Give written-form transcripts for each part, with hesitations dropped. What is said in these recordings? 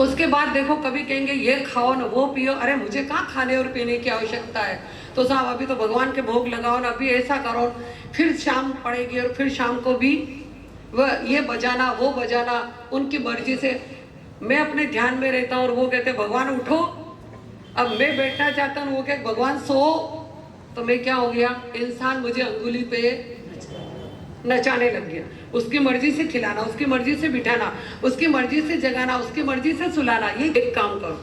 उसके बाद देखो कभी कहेंगे ये खाओ ना वो पियो, अरे मुझे कहाँ खाने और पीने की आवश्यकता है, तो साहब अभी तो भगवान के भोग लगाओ ना, अभी ऐसा करो। फिर शाम पड़ेगी और फिर शाम को भी वह ये बजाना वो बजाना उनकी मर्जी से। मैं अपने ध्यान में रहता हूँ और वो कहते भगवान उठो। अब मैं बैठना चाहता हूँ, वो कहते भगवान सो। तो मैं क्या हो गया, इंसान मुझे अंगुली पे नचाने लग गया। उसकी मर्जी से खिलाना, उसकी मर्जी से बिठाना, उसकी मर्जी से जगाना, उसकी मर्जी से सुलाना, ये एक काम करो।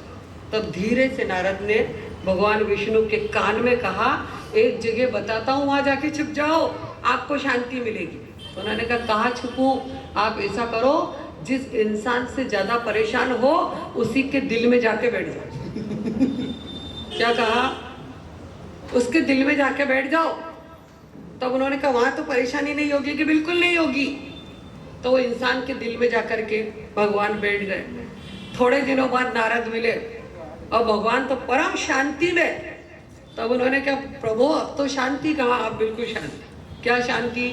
तब धीरे से नारद ने भगवान विष्णु के कान में कहा, एक जगह बताता हूँ वहां जाके छुप जाओ, आपको शांति मिलेगी। तो उन्होंने कहा कहाँ छुपूं? आप ऐसा करो, जिस इंसान से ज्यादा परेशान हो उसी के दिल में जाके बैठ जाओ। क्या कहा? उसके दिल में जाके बैठ जाओ। तब उन्होंने कहा वहां तो परेशानी नहीं होगी कि बिल्कुल नहीं होगी। तो वो इंसान के दिल में जाकर के भगवान बैठ गए। थोड़े दिनों बाद नारद मिले और भगवान तो परम शांति में। तब उन्होंने कहा प्रभु अब तो शांति कहाँ, अब बिल्कुल शांति। क्या शांति?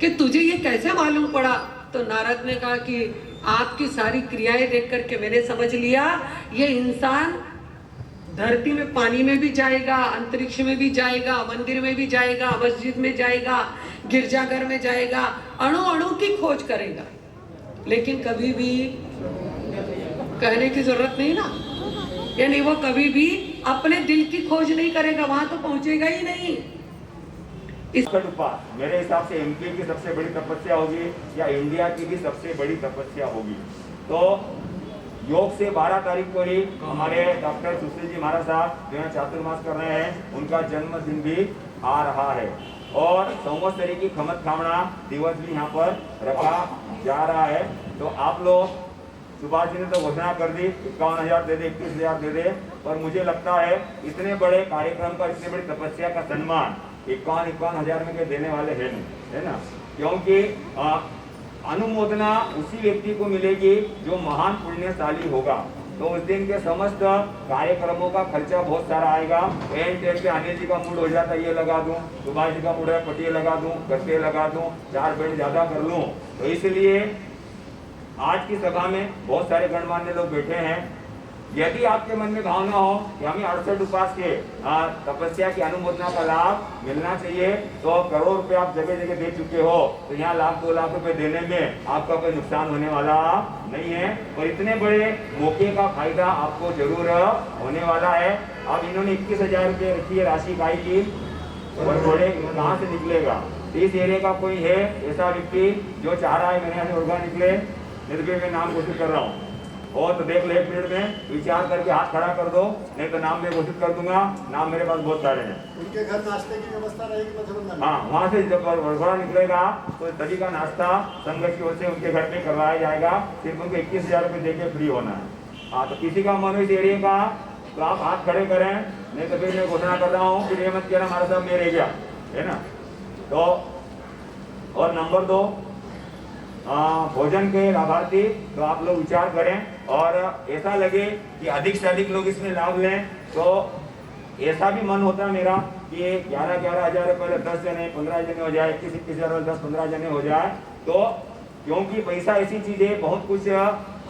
कि तुझे ये कैसे मालूम पड़ा? तो नारद ने कहा कि आपकी सारी क्रियाएं देख करके मैंने समझ लिया, ये इंसान धरती में पानी में भी जाएगा, अंतरिक्ष में भी जाएगा, मंदिर में भी जाएगा, मस्जिद में जाएगा, गिरजाघर में जाएगा, अणु अणु की खोज करेगा, लेकिन कभी भी कहने की जरूरत नहीं ना, यानी वो कभी भी अपने दिल की खोज नहीं करेगा, वहां तो पहुंचेगा ही नहीं। मेरे हिसाब से एमपी की सबसे बड़ी तपस्या होगी या इंडिया की भी सबसे बड़ी तपस्या होगी। तो योग से 12 तारीख को ही हमारे डॉक्टर सुशील जी महाराज साहब जो है चातुर्मास कर रहे हैं, उनका जन्मदिन भी आ रहा है और संवत्सरी की खमत खामना दिवस भी यहाँ पर रखा जा रहा है। तो आप लोग, सुभाष जी ने तो घोषणा कर दी 51,000 दे दे, 21,000 दे दे, पर मुझे लगता है इतने बड़े कार्यक्रम का, इतनी बड़ी तपस्या का सम्मान 51,000 में के देने वाले हैं नहीं, है ना, क्योंकि अनुमोदना उसी व्यक्ति को मिलेगी जो महान पुण्यशाली होगा। तो उस दिन के समस्त कार्यक्रमों का खर्चा बहुत सारा आएगा। एंड टाइम पे अनिल जी का मूड हो जाता है ये लगा दूं, सुभाष जी का मूड है पटिए लगा दूं, गट्टे लगा दूं, 4 बेड ज्यादा कर लूं। तो इसलिए आज की सभा में बहुत सारे गणमान्य लोग बैठे हैं। यदि आपके मन में भावना हो कि हमें 68 उपास के तपस्या की अनुमोदना का लाभ मिलना चाहिए, तो करोड़ रुपए आप जगह जगह दे चुके हो, तो यहाँ 1,00,000 2 लाख रुपए देने में आपका कोई नुकसान होने वाला नहीं है। और इतने बड़े मौके का फायदा आपको जरूर होने वाला है। अब इन्होंने 21,000 रुपये रखी है राशि काय की, और थोड़े कहाँ से निकलेगा? इस एरिया का कोई है ऐसा व्यक्ति जो चाह रहा है मेरे यहाँ से मुर्गा निकले? निर्भय में नाम घोषित कर रहा हूँ, और तो देख लो 1 मिनट में विचार करके हाथ खड़ा कर दो, नहीं तो नाम मैं घोषित कर दूंगा। नाम मेरे पास बहुत सारे हैं। उनके घर नाश्ते की व्यवस्था रहेगी मधुबन में? हाँ, वहाँ से जब घोड़ा निकलेगा तो सभी का नाश्ता संघ की ओर से उनके घर पे करवाया जाएगा। सिर्फ उनको 21,000 रुपये देके फ्री होना है। हाँ, तो किसी का मन इस एरिया का तो आप हाथ खड़े करें, नहीं तो फिर मैं घोषणा कर रहा हूँ, फिर ये मत कहना हमारा साहब मैं रह गया, है ना। तो और नंबर 2, भोजन के लाभार्थी, तो आप लोग विचार करें और ऐसा लगे कि अधिक से अधिक लोग इसमें लाभ लें। तो ऐसा भी मन होता है मेरा कि 11,000 पहले 10 जने 15 जने हो जाए, 21,000 10-15 जने हो जाए। तो क्योंकि पैसा ऐसी चीज है, बहुत कुछ,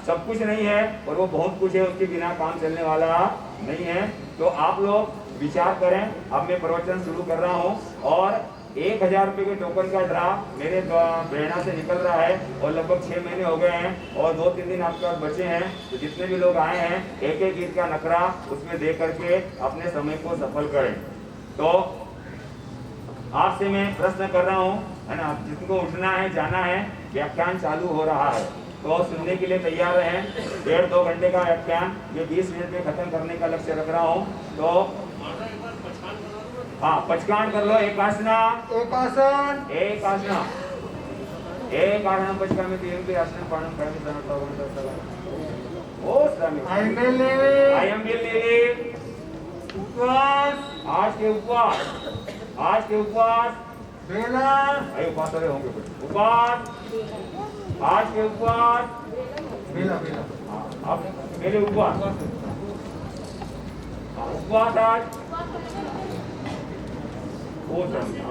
सब कुछ नहीं है और वो बहुत कुछ है, उसके बिना काम चलने वाला नहीं है। तो आप लोग विचार करें। अब मैं प्रवचन शुरू कर रहा हूँ और 1,000 रुपये के टोकन का ड्रा मेरे प्रेरणा से निकल रहा है और लगभग 6 महीने हो गए हैं और 2-3 दिन आपके पास बचे हैं। तो जितने भी लोग आए हैं, एक गीत का नकरा उसमें दे करके अपने समय को सफल करें। तो आपसे मैं प्रश्न कर रहा हूँ, है ना, जिसको उठना है जाना है, व्याख्यान चालू हो रहा है, तो सुनने के लिए तैयार रहें। 1.5-2 घंटे का व्याख्यान ये 20 मिनट में खत्म करने का लक्ष्य रख रहा हूँ। तो हाँ, पचकान कर लो। एक आसना, एक आसन, एक आसना, एक आसन पचका में 3 आसन पाणम करने जाना ओ स्वामी आई एम बिल उपवास, आज के उपवास, आज के उपवास बेला, अरे उपवास वाले होंगे उपवास, आज के उपवास बेला बेला, अब मेरे उपवास, उपवास आज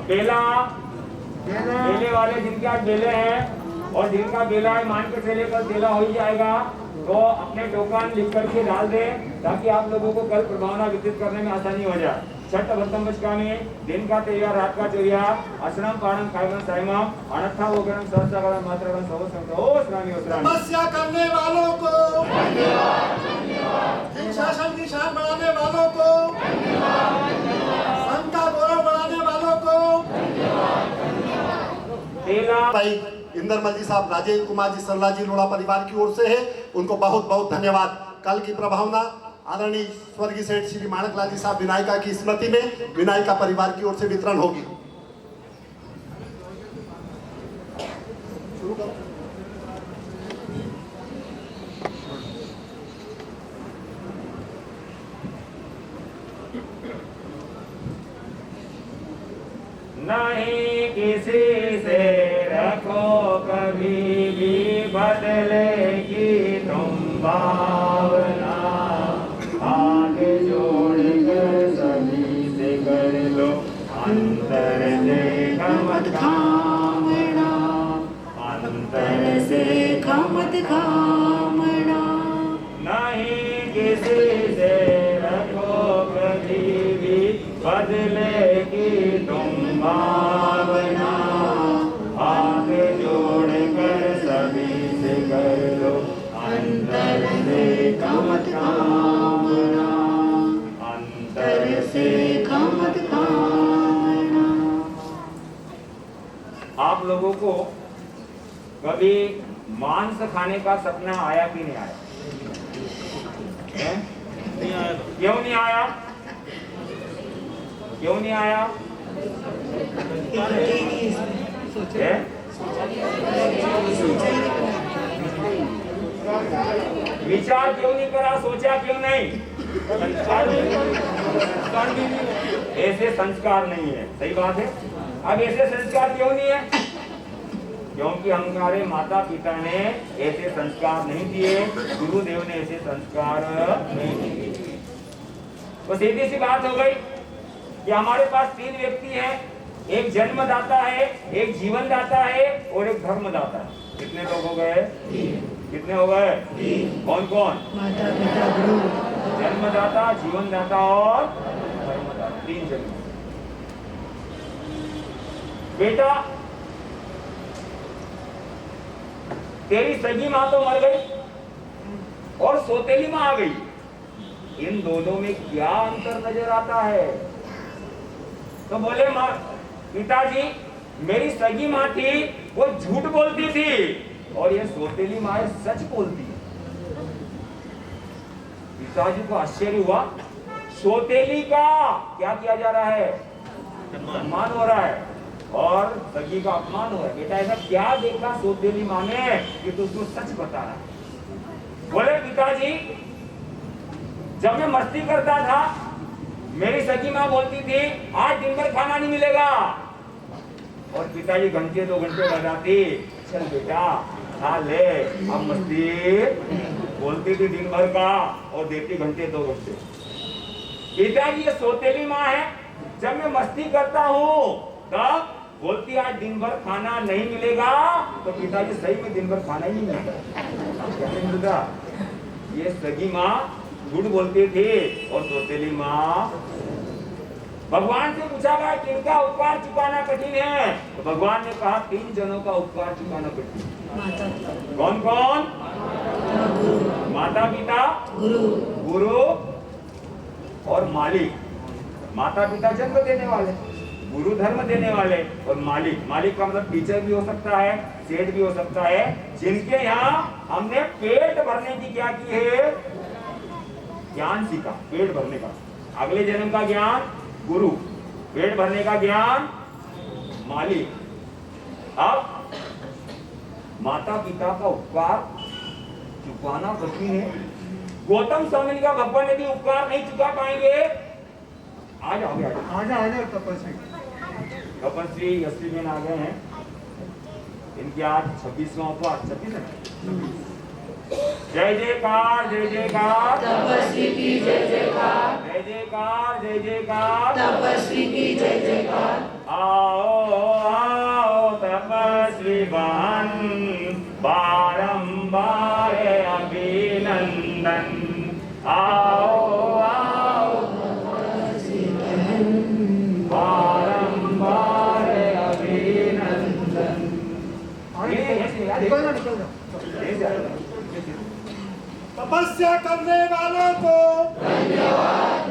बेला, बेले वाले जिनके आज बेले हैं और जिनका बेला है मान के चले कल बेला हो ही जाएगा। तो अपने टोकन लिख करके डाल दें ताकि आप लोगों को कल प्रभावना वितरित करने में आसानी हो जाए। छठ भक्तम बचकामी दिन का तैयार रात का चोरिया अश्रम पाणम खायम साइमम अनथा वगरम सहस्त्रगण मात्रगण सहस्त्र ओ श्रामी तपस्या करने वालों को शासन की शान बढ़ाने वालों को संघ का गौरव बढ़ाने वालों को तेला भाई इंदरमल जी साहब, राजेंद्र कुमार जी, सरला जी लोढ़ा परिवार की ओर से है, उनको बहुत बहुत धन्यवाद। कल की प्रभावना आदरणीय स्वर्गीय सेठ श्री माणकलाल जी साहब विनायका की स्मृति में विनायका परिवार की ओर से वितरण होगी। नहीं किसी से रखो कभी भी बदलेगी तुम भावना, आगे जोड़ कर सभी से कर लो अंतर से मत खामना, अंतर से मत खामना। नहीं किसी से रखो कभी भी बदलेगी तुम भावना, हाथ जोड़ कर सभी से कर लो अंतर से मत कामना, अंतर से मत कामना। आप लोगों को कभी मांस खाने का सपना आया कि नहीं आया? नहीं आया। क्यों नहीं आया? क्यों नहीं आया? विचार क्यों नहीं करा, सोचा क्यों नहीं? ऐसे संस्कार नहीं है, सही बात है। अब ऐसे संस्कार क्यों नहीं है? क्योंकि हमारे माता पिता ने ऐसे संस्कार नहीं दिए, गुरुदेव ने ऐसे संस्कार नहीं दिए। तो सीधी सी बात हो गई कि हमारे पास तीन व्यक्ति हैं, एक जन्मदाता है, एक जीवनदाता है और एक धर्मदाता है। कितने लोग हो गए? कितने हो गए? कौन कौन? माता पिता गुरु। जन्मदाता, जीवनदाता और धर्मदाता, तीन जन्म। बेटा तेरी सगी माँ तो मर गई और सौतेली माँ आ गई, इन दोनों में क्या अंतर नजर आता है? तो बोले माँ पिताजी मेरी सगी माँ थी वो झूठ बोलती थी और ये सौतेली माँ सच बोलती है। पिताजी को आश्चर्य हुआ, सौतेली का क्या किया जा रहा है? सम्मान हो रहा है और सगी का अपमान हो रहा है। बेटा ऐसा क्या देखा सौतेली माँ ने कि तू उसको सच बता रहा है? बोले पिताजी जब मैं मस्ती करता था मेरी सगी माँ बोलती थी आज दिन भर खाना नहीं मिलेगा, और पिताजी घंटे 2 घंटे लगाती, चल बेटा खा ले। अब मस्ती बोलती थी दिन भर का और देती घंटे 2 घंटे। पिताजी ये सौतेली माँ है, जब मैं मस्ती करता हूँ तब बोलती आज दिन भर खाना नहीं मिलेगा, तो पिताजी सही में दिन भर खाना ही नहीं मिलता। ये सगी माँ झूठ बोलती थी और सौतेली माँ। भगवान से पूछा गया किनका उपकार चुकाना कठिन है, तो भगवान ने कहा 3 जनों का उपकार चुकाना कठिन है। कौन कौन? माता पिता, गुरु और मालिक। माता पिता जन्म देने वाले, गुरु धर्म देने वाले और मालिक। मालिक का मतलब टीचर भी हो सकता है, सेठ भी हो सकता है, जिनके यहाँ हमने पेट भरने की क्या की है? ज्ञान सीखा, पेट भरने का। अगले जन्म का ज्ञान गुरु, पेट भरने का ज्ञान मालिक। अब माता पिता का उपकार चुकाना कठिन है। गौतम स्वामी का भगवान यदि उपकार नहीं चुका पाएंगे, आ जाओ तपस्वी। तपस्वी यशस्वी आ गए हैं, इनकी आज 26वां उपवास। 26 है। जय जयकार, जय जयकार तपस्वी की जय जयकार, जय जयकार, जय जयकार तपस्वी की जय जयकार। आओ आओ तपस्वी बहन बारंबार अभी नंदन आओ आओ बारंबार अभिनंदन। निकल जा। तपस्या करने वालों को धन्यवाद,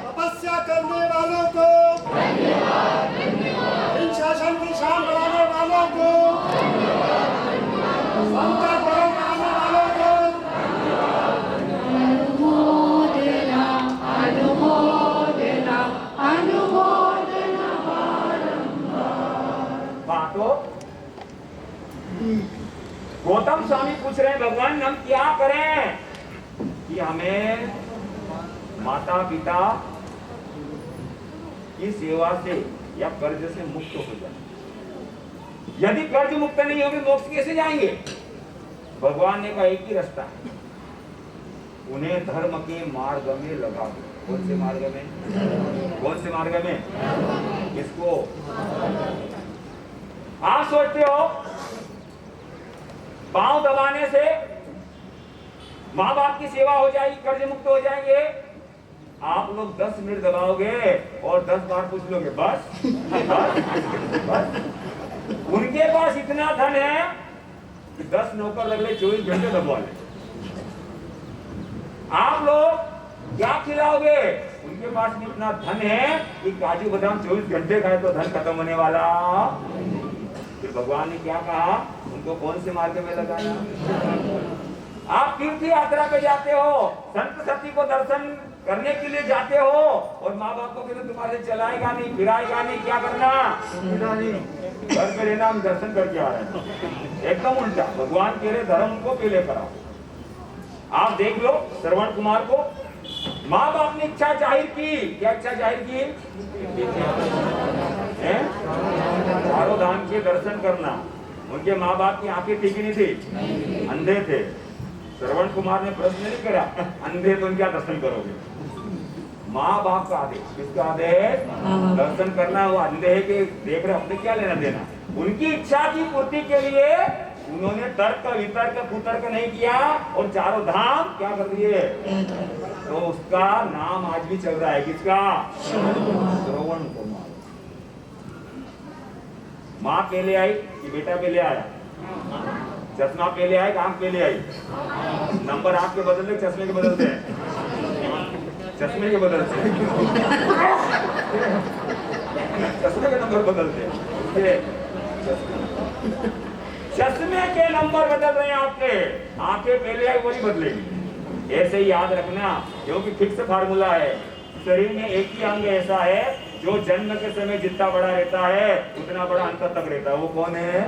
तपस्या करने वालों को धन्यवाद, इन शासन की शान बढ़ाने वालों को संकट बढ़ाने वालों को अनुमोदना अनुमोदना अनुमोदना बातो गौतम स्वामी पूछ रहे हैं भगवान हम क्या करें कि हमें माता पिता की सेवा से या कर्ज से मुक्त हो जाए। यदि कर्ज मुक्त नहीं होंगे मोक्ष कैसे जाएंगे? भगवान ने कहा एक ही रास्ता है, उन्हें धर्म के मार्ग में लगा दो। कौन से मार्ग में? कौन से मार्ग में? इसको आप सोचते हो पांव दबाने से माँ बाप की सेवा हो जाएगी, कर्ज मुक्त हो जाएंगे। आप लोग 10 मिनट दबाओगे और 10 बार पूछ लोगे बस बस। उनके पास इतना धन है कि 10 नौकर अगले 24 घंटे दबवा ले। आप लोग क्या खिलाओगे? उनके पास भी इतना धन है कि काजू बादाम 24 घंटे खाए तो धन खत्म होने वाला। फिर भगवान ने क्या कहा? उनको कौन से मार्ग में लगाना? आप तीर्थ यात्रा पे जाते हो, संत सती को दर्शन करने के लिए जाते हो और माँ बाप को कहते तुम्हारे चलाएगा नहीं, फिराएगा नहीं, क्या करना? घर पे रहना, हम दर्शन करके आ रहे हैं। एकदम उल्टा। भगवान कह रहे धर्म को पहले कराओ। आप देख लो श्रवण कुमार को माँ बाप ने इच्छा जाहिर की। क्या इच्छा जाहिर की? चारों धाम के दर्शन करना। उनके माँ बाप की आंखें ठीक ही नहीं थी, अंधे थे। श्रवण कुमार ने प्रश्न नहीं करा अंधे तो क्या दर्शन करोगे? माँ बाप का आदेश। किसका आदेश? दर्शन करना। वो अंधे है कि देख रहे, अपने क्या लेना देना। उनकी इच्छा की पूर्ति के लिए उन्होंने तर्क वितर्क कुतर्क नहीं किया और चारों धाम क्या कर दिए? तो उसका नाम आज भी चल रहा है। किसका? श्रवण कुमार। माँ पहले आई कि बेटा पहले आया? चश्मा पहले आए, आंख पहले आई? नंबर आपके बदलते चश्मे के बदलते हैं? चश्मे के बदलते हैं। चश्मे के नंबर बदलते हैं। चश्मे के नंबर बदल रहे हैं आपके। आंखें पहले आई वही बदलेगी। ऐसे ही याद रखना, क्योंकि फिक्स फार्मूला है। शरीर में एक ही अंग ऐसा है जो जन्म के समय जितना बड़ा रहता है उतना बड़ा अंत तक रहता है। वो कौन है?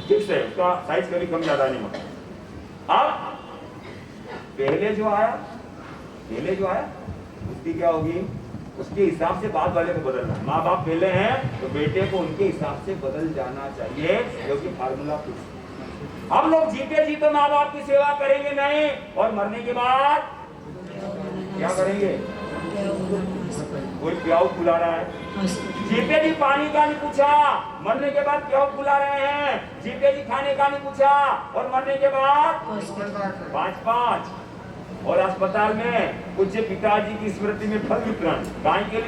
फिक्स है, उसका साइज कभी कम ज्यादा नहीं होता। अब पहले जो आया उसकी क्या होगी? उसके हिसाब से बाद वाले को बदलना। माँ बाप पहले हैं तो बेटे को उनके हिसाब से बदल जाना चाहिए, क्योंकि फार्मूला फिक्स। हम लोग जीते जी तो माँ बाप की सेवा करेंगे नहीं, और मरने के बाद क्या करेंगे? कोई प्याऊ खुला रहा है, जीते जी पानी का नहीं पूछा, मरने के बाद प्याऊ खुला रहे हैं। जीते जी खाने का नहीं पूछा और मरने के बाद 5-5। और अस्पताल में पूज्य पिताजी की स्मृति में फल वितरण। गाय के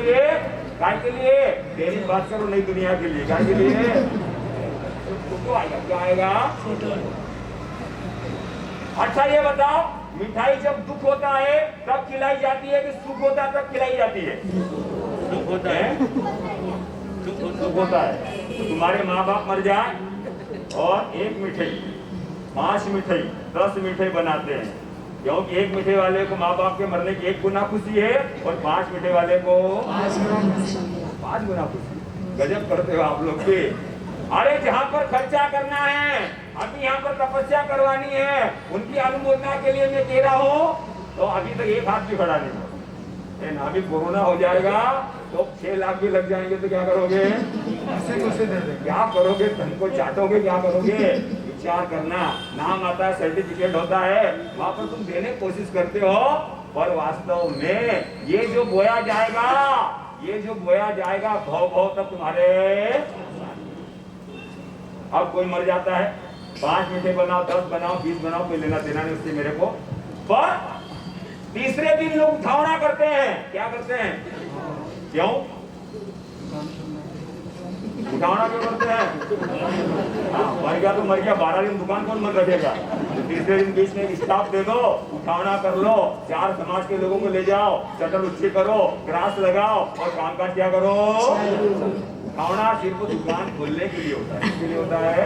लिए तेरी बात करो, नई दुनिया के लिए। गाय के लिए तो आएगा, क्या आएगा? अच्छा ये बताओ, मिठाई जब दुख होता है तब खिलाई जाती है कि सुख होता है तब खिलाई जाती है? सुख होता है। सुख होता है। तो तुम्हारे माँ बाप मर जाए और 1 मिठाई 5 मिठाई 10 मिठाई बनाते हैं, क्योंकि 1 मिठाई वाले को माँ बाप के मरने की 1 गुना खुशी है और 5 मिठाई वाले को 5 गुना खुशी। गजब करते हो आप लोग के। अरे जहाँ पर खर्चा करना है, अभी यहाँ पर तपस्या करवानी है, उनकी अनुमोदना के लिए मैं कह रहा हूँ, तो अभी तक 1 हाथ भी खड़ा नहीं हुआ। अभी कोरोना हो जाएगा तो 6 लाख भी लग जाएंगे तो क्या करोगे? क्या करोगे? धन को चाटोगे? क्या करोगे? विचार करना। नाम आता है, सर्टिफिकेट होता है, वहां पर तुम देने की कोशिश करते हो, पर वास्तव में ये जो बोया जाएगा भव तक तुम्हारे। अब कोई मर जाता है, 5 मीठे बनाओ, 10 बनाओ, 20 बनाओ, कोई लेना देना नहीं उससे मेरे को। पर तीसरे दिन लोग उठावना करते हैं। क्या करते हैं? क्यों उठावना क्यों करते हैं? मर गया तो मर गया, 12 दिन दुकान कौन बंद रखेगा? तो तीसरे दिन बीच में स्टाफ दे दो, उठावना कर लो, 4 समाज के लोगों को ले जाओ, शटल ऊंची करो, ग्रास लगाओ और कामकाज क्या करो? उठावना सिर्फ दुकान खोलने के लिए होता है। किसके लिए होता है?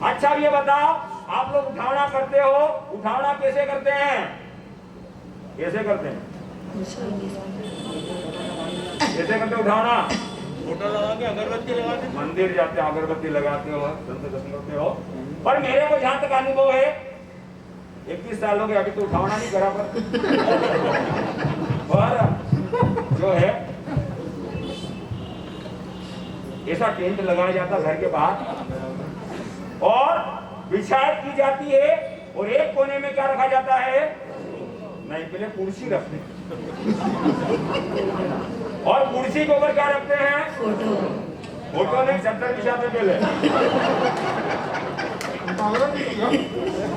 अच्छा ये बताओ, आप लोग उठावना करते हो, उठावना कैसे करते हैं? कैसे करते हैं? कैसे करते उठावना? फोटो लगा के अगरबत्ती लगा के मंदिर जाते हो, अगरबत्ती लगाते हो, संत दर्शन करते हो। पर मेरे को जहां तक अनुभव है, 21 साल हो गए, अभी तो उठावना नहीं करा। पर जो है ऐसा टेंट लगाया जाता घर के बाहर और बिछाई की जाती है और एक कोने में क्या रखा जाता है? नहीं, पहले कुर्सी रखते हैं और कुर्सी के ऊपर क्या रखते हैं? फोटो नहीं, चद्दर बिछाते पहले।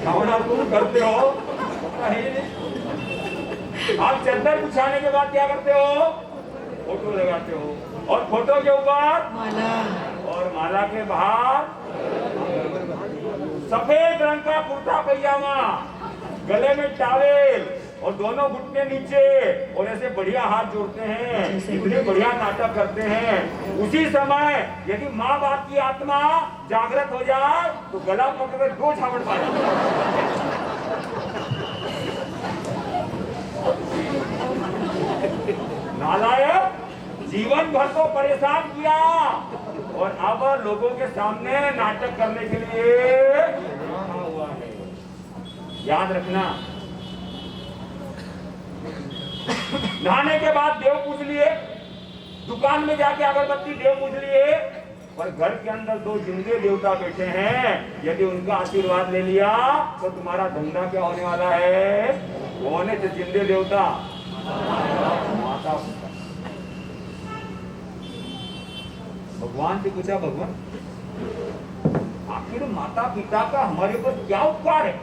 खाना तुम करते हो, आप चद्दर बिछाने के बाद क्या करते हो? फोटो लगाते हो और फोटो के ऊपर माला, और माला के बाहर सफेद रंग का कुर्ता पैजामा, गले में टावेल और दोनों घुटने नीचे और ऐसे बढ़िया हाथ जोड़ते हैं, इतने बढ़िया नाटक करते हैं। उसी समय यदि माँ बाप की आत्मा जागृत हो जाए तो गला पकड़ 2 झापड़ मारे। नालायक, जीवन भर तो परेशान किया और अब लोगों के सामने नाटक करने के लिए रखा हुआ है। याद रखना, नहाने के बाद देव पूज लिए, दुकान में जाके अगरबत्ती देव पूज लिए, पर घर के अंदर 2 जिंदे देवता बैठे हैं। यदि उनका आशीर्वाद ले लिया तो तुम्हारा धंधा क्या होने वाला है? कौन है जिंदे देवता? माता पिता। भगवान से पूछा, भगवान आखिर माता पिता का हमारे ऊपर क्या उपकार है?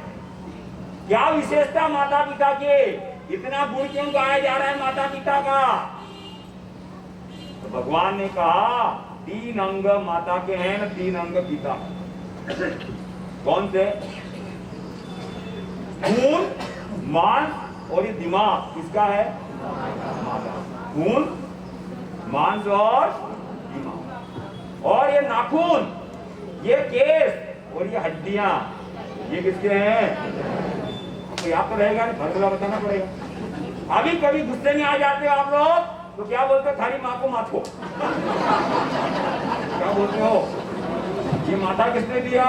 क्या विशेषता माता पिता के? इतना गुण क्यों गाया जा रहा है माता पिता का? तो भगवान ने कहा 3 अंग माता के हैं ना, 3 अंग पिता। कौन से? खून, मांस और ये दिमाग किसका है? माता। खून, मांस और दिमाग। और ये नाखून, ये केस और ये हड्डियां, ये किसके हैं? तो याद तो रहेगा नहीं, फर्मूला बताना पड़ेगा। अभी कभी गुस्से में आ जाते हो आप लोग तो क्या बोलते हो? थारी माँ को माथो। क्या बोलते हो? ये माथा किसने दिया?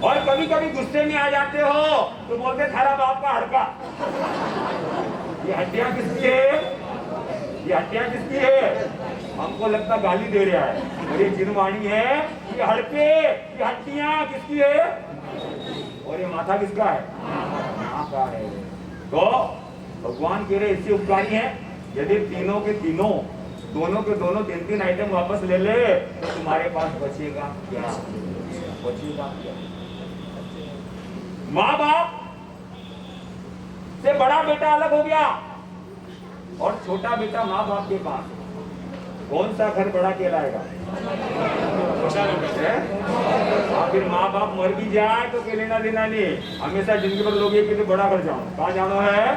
और कभी कभी गुस्से में आ जाते हो तो बोलते थारा बाप का हड़का। ये हड्डियां किसकी है? ये हड्डियां किसकी है? हमको लगता गाली दे रहा है। और ये जिनवाणी है, ये हड़के, ये हड्डियां किसकी है? और ये माथा किसका है? माँ का है। तो भगवान कह रहे इससे उपकारी है, यदि तीनों के तीनों, दोनों के दोनों 3-3 आइटम वापस ले ले तो तुम्हारे पास बचेगा क्या? बचेगा क्या? माँ बाप से बड़ा बेटा अलग हो गया और छोटा बेटा माँ बाप के पास, कौन सा घर बड़ा कहलाएगा? फिर माँ बाप मर भी जाए तो क्या लेना देना नहीं, हमेशा जिंदगी भर लोग ये कहते बड़ा घर जाओ। कहाँ जाना है?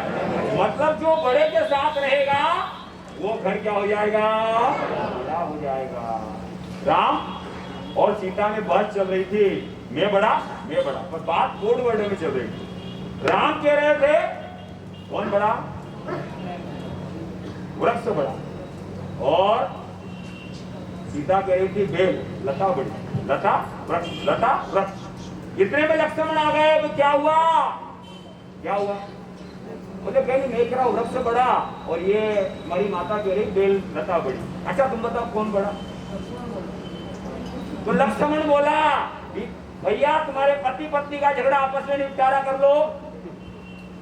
मतलब जो बड़े के साथ रहेगा वो घर क्या हो जाएगा? बड़ा हो जाएगा। राम और सीता में बहस चल रही थी, मैं बड़ा, पर बात कोड वर्ड में चल रही थी। राम कह रहे थे कौन बड़ा? वृक्ष बड़ा। और सीता कह रही थी बेल, लता बड़ी। लता वृक्ष, लता वृक्ष। इतने में लक्ष्मण आ गए तो क्या हुआ? क्या हुआ? बोले कहीं मैं कह रहा हूं वृक्ष बड़ा और ये हमारी माता कह रही बेल लता बड़ी। अच्छा तुम बताओ कौन बड़ा? तो लक्ष्मण बोला भैया तुम्हारे पति पत्नी का झगड़ा आपस में निपटारा कर लो,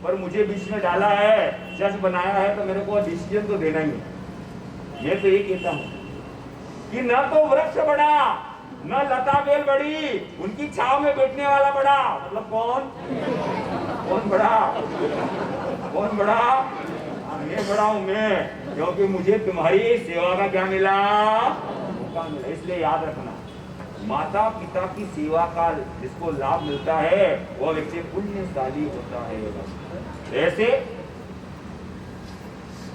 पर मुझे बीच में डाला है, जज बनाया है तो मेरे को डिसीजन तो देना ही है। मैं तो ये कहता हूं कि न तो वृक्ष बड़ा न लता बेल बड़ी, उनकी छाव में बैठने वाला बड़ा। मतलब कौन? कौन बड़ा? कौन बड़ा? मैं बड़ा हूं मैं, क्योंकि मुझे तुम्हारी सेवा का क्या मिला? मौका मिला। इसलिए याद रखना, माता पिता की सेवा का जिसको लाभ मिलता है वह व्यक्ति पुण्यशाली होता है। ऐसे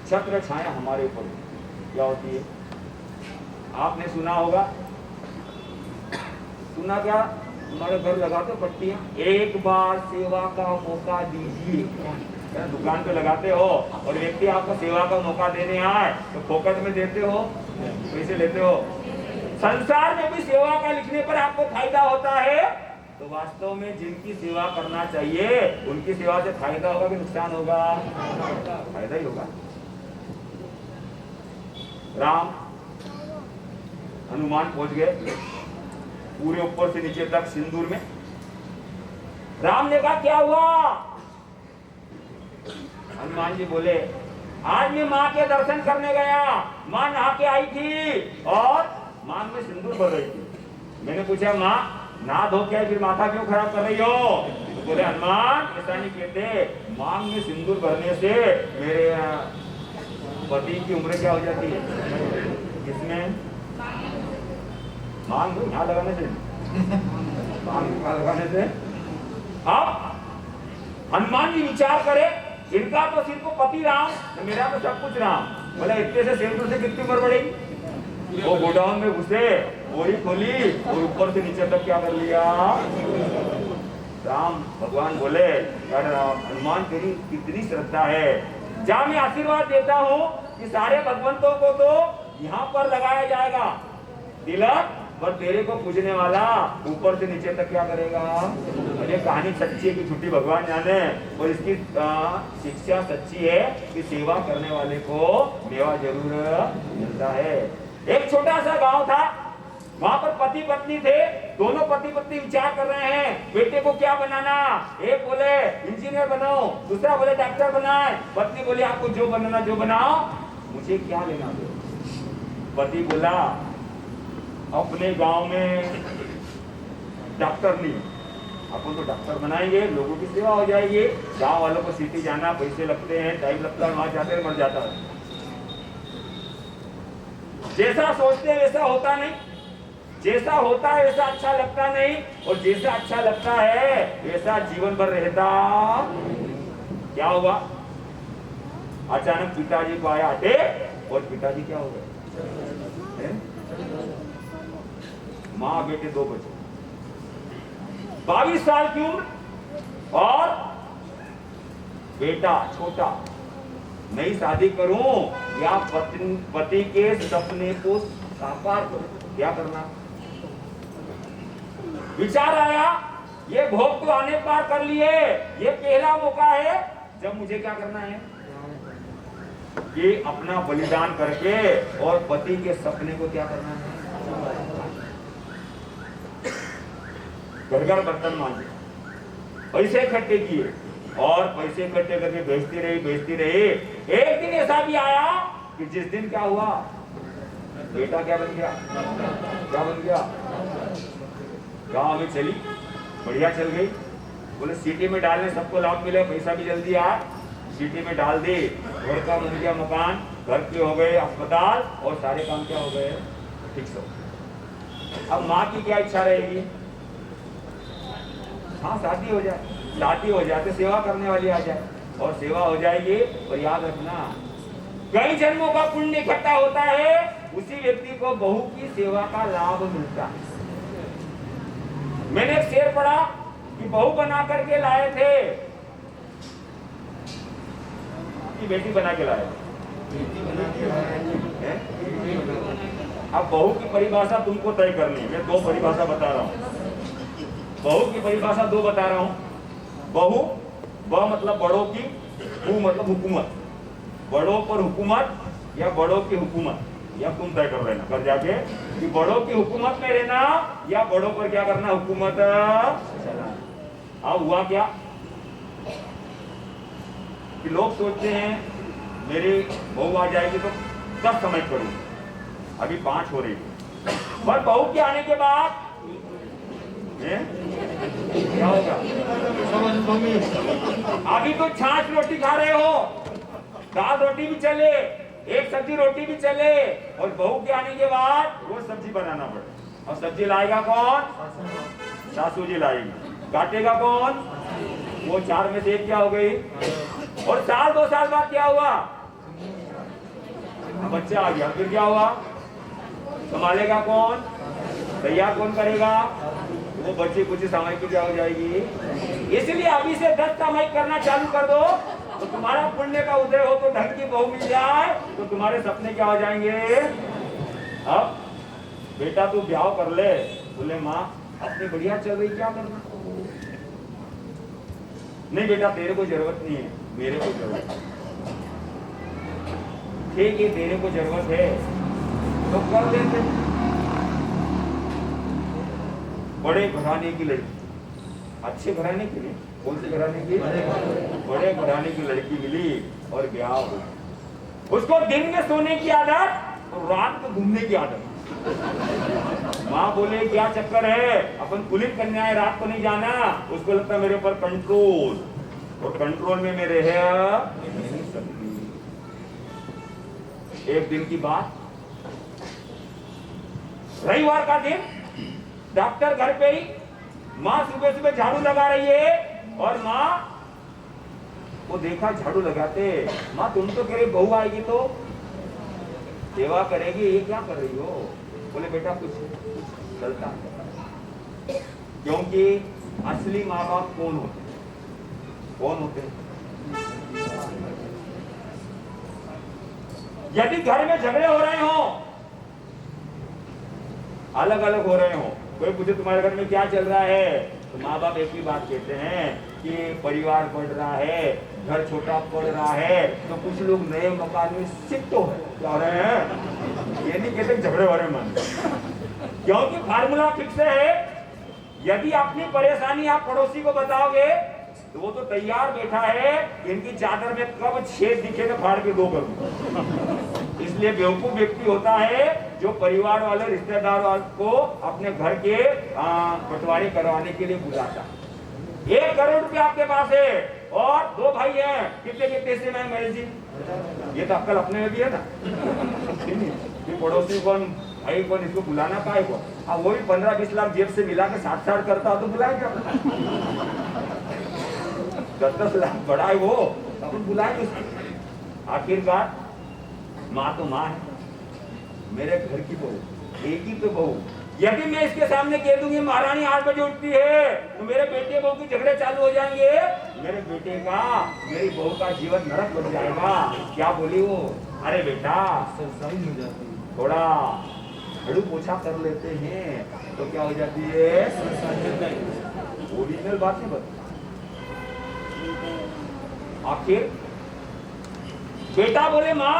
छत्र छाया हमारे ऊपर क्या होती है? आपने सुना होगा, सुना क्या? हमारे घर लगाते पट्टियां, एक बार सेवा का मौका दीजिए। दुकान पे लगाते हो और व्यक्ति आपको सेवा का मौका देने आए तो फोकट में देते हो, पैसे लेते हो। संसार में भी सेवा का लिखने पर आपको फायदा होता है, तो वास्तव में जिनकी सेवा करना चाहिए उनकी सेवा से फायदा होगा कि नुकसान होगा? फायदा ही होगा। राम हनुमान पहुंच गए पूरे ऊपर से नीचे तक सिंदूर में। राम ने कहा क्या हुआ? हनुमान जी बोले आज मैं माँ के दर्शन करने गया, माँ नहा के आई थी और मांग में सिंदूर भर रही थी। मैंने पूछा माँ नहा धो के फिर माथा क्यों खराब कर रही हो? तो बोले हनुमान ऐसा नहीं कहते, मांग में सिंदूर भरने से मेरे पति की उम्र क्या हो जाती है? किसमें? मांग यहाँ लगाने से, मांग लगाने से। अब हनुमान जी विचार करे, इनका तो सिर्फ पति राम, तो मेरा तो सब कुछ राम। बोला इतने से सिंदूर से कितनी उम्र बढ़ेगी? वो गोडाउन में घुसे, बोरी खोली और ऊपर से नीचे तक क्या कर लिया? राम भगवान बोले हनुमान तेरी कितनी श्रद्धा है, जा मैं आशीर्वाद देता हूँ कि सारे भगवंतों को तो यहाँ पर लगाया जाएगा तिलक, पर तेरे को पूजने वाला ऊपर से नीचे तक क्या करेगा? ये कहानी सच्ची है कि झूठी भगवान जाने, और इसकी शिक्षा सच्ची है कि सेवा करने वाले को मेवा जरूर मिलता है। एक छोटा सा गांव था, वहां पर पति पत्नी थे, दोनों पति पत्नी विचार कर रहे हैं बेटे को क्या बनाना। एक बोले इंजीनियर बनाओ, दूसरा बोले डॉक्टर बनाए। पत्नी बोली आपको जो बनाना जो बनाओ, मुझे क्या लेना दो। पति बोला अपने गांव में डॉक्टर नहीं, अपन तो डॉक्टर बनाएंगे, लोगों की सेवा हो जाएगी। गांव वालों को सिटी जाना पैसे लगते हैं, टाइम लगता है, वहां जाते मर जाता है। जैसा सोचते हैं वैसा होता नहीं, जैसा होता है वैसा अच्छा लगता नहीं, और जैसा अच्छा लगता है वैसा जीवन भर रहता। क्या हुआ? अचानक पिताजी को आया अटैक और पिताजी क्या हो गए? माँ बेटे दो बच्चे, 22 साल की उम्र और बेटा छोटा। नई शादी करूं या पति के सपने को साकार करूं, क्या करना? विचार आया ये भोग तो अनेक बार कर लिए, ये पहला मौका है जब मुझे क्या करना है कि अपना बलिदान करके और पति के सपने को क्या करना है? घर घर बर्तन मांगे, पैसे इकट्ठे किए और पैसे इकट्ठे करके भेजती रही। एक दिन ऐसा भी आया कि जिस दिन क्या हुआ, बेटा क्या बन गया? क्या बन गया? गांव में चली, बढ़िया चल गई। बोले सिटी में डालने सबको लाभ मिले, पैसा भी जल्दी आया। सिटी में डाल दी, घर का बन गया मकान, घर के हो गए अस्पताल, और सारे काम क्या हो गए? फिक्स हो। अब माँ की क्या इच्छा रहेगी? हाँ शादी हो जाए, शादी हो जाए तो सेवा करने वाली आ जाए, और सेवा हो जाएगी। और याद रखना कई जन्मों का पुण्य इकट्ठा होता है, उसी व्यक्ति को बहू की सेवा का लाभ मिलता है। मैंने एक शेर पढ़ा कि बहू बना करके लाए थे, कि बेटी बना के लाए। अब बहू की परिभाषा तुमको तय करनी है। मैं दो परिभाषा बता रहा हूँ, बहू की परिभाषा दो बता रहा हूं। बहू, ब मतलब बड़ों की, हु मतलब हुकूमत। बड़ों पर हुकूमत या बड़ों की हुकूमत, या तुम तय कर लेना घर जाके कि बड़ों की हुकूमत में रहना या बड़ों पर क्या करना? हुकूमत चलाना। अब हुआ क्या कि लोग सोचते हैं मेरी बहू आ जाएगी तो 10 समय करूं, अभी 5 हो रही है। पर बहू के आने के बाद क्या होगा? अभी तो छाछ रोटी खा रहे हो, दाल रोटी भी चले, एक सब्जी रोटी भी चले, और बहू के आने के बाद रोज सब्जी बनाना पड़े। और सब्जी लाएगा कौन? सासू जी लाएगी। काटेगा कौन? वो 4 में से 1 क्या हो गई? और साल 2 साल बाद क्या हुआ? बच्चा आ गया, फिर क्या हुआ? संभालेगा कौन? तैयार कौन करेगा? वो बच्चे कुछ समय की क्या हो जाएगी। इसलिए अभी से 10 कमाई करना चालू कर दो, तो तुम्हारा पुण्य का उदय हो, तो ढंग की बहू मिल जाए, तो तुम्हारे सपने क्या हो जाएंगे। अब बेटा तू ब्याह कर ले, बोले माँ अपनी बढ़िया चल रही, क्या करना? नहीं बेटा तेरे को जरूरत नहीं है, मेरे को जरूरत है। ठीक है तेरे को जरूरत है तो कर देते। बड़े घराने की लड़की, अच्छे घराने की नहीं, कौन से घराने की? बड़े घराने की लड़की मिली और ब्याह हो। उसको दिन में सोने की आदत और रात को घूमने की आदत। माँ बोले क्या चक्कर है, अपन पुलिस कन्या है, रात को नहीं जाना। उसको लगता है मेरे ऊपर कंट्रोल, और कंट्रोल में मेरे है नहीं सकती। एक दिन की बात, रविवार का दिन, डॉक्टर घर पे ही, माँ सुबह सुबह झाड़ू लगा रही है, और माँ वो देखा झाड़ू लगाते। माँ तुम तो कह रही बहू आएगी तो सेवा करेगी, ये क्या कर रही हो? बोले बेटा कुछ चलता है, क्योंकि असली माँ बाप कौन होते? कौन होते? यदि घर में झगड़े हो रहे हो, अलग अलग हो रहे हो, कोई पूछे तुम्हारे घर में क्या चल रहा है, तो माँ बाप एक ही बात कहते हैं कि परिवार बढ़ रहा है, घर छोटा पड़ रहा है, तो कुछ लोग नए मकान में शिफ्ट हो रहे हैं। ये नहीं कहते झगड़े हो रहे मन, क्योंकि फार्मूला फिक्स है। यदि अपनी परेशानी आप पड़ोसी को बताओगे तो वो तो तैयार बैठा है, इनकी चादर में कब छेद दिखे तो फाड़ के 2 करूं। इसलिए बेवकूफ व्यक्ति होता है जो परिवार वाले रिश्तेदार को अपने घर के बंटवारे करवाने के लिए बुलाता। 1 करोड़ रुपया आपके पास है और 2 भाई हैं, कितने कितने से मैं महेश जी, ये तो अक्कल अपने में भी है ना। पड़ोसी कौन, भाई कौन, इसको बुलाना पाए को। अब वो भी 15-20 लाख जेब से मिला के 60-60 करता तो बुलाए क्या? 10-10 लाख बड़ा है वो, अपन बुलाए उसको। आखिरकार माँ तो माँ है, मेरे घर की बहू, एक ही तो बहू। यदि मैं इसके सामने कह दूंगी महारानी 8 बजे उठती है, तो मेरे बेटे बहू के झगड़े चालू हो जाएंगे, मेरे बेटे का, मेरी बहू का जीवन नरक बन जाएगा। क्या बोली वो? अरे बेटा थोड़ा झाड़ू पोछा कर लेते हैं तो क्या हो जाती है? ओरिजिनल बात नहीं बता। आखिर बेटा बोले माँ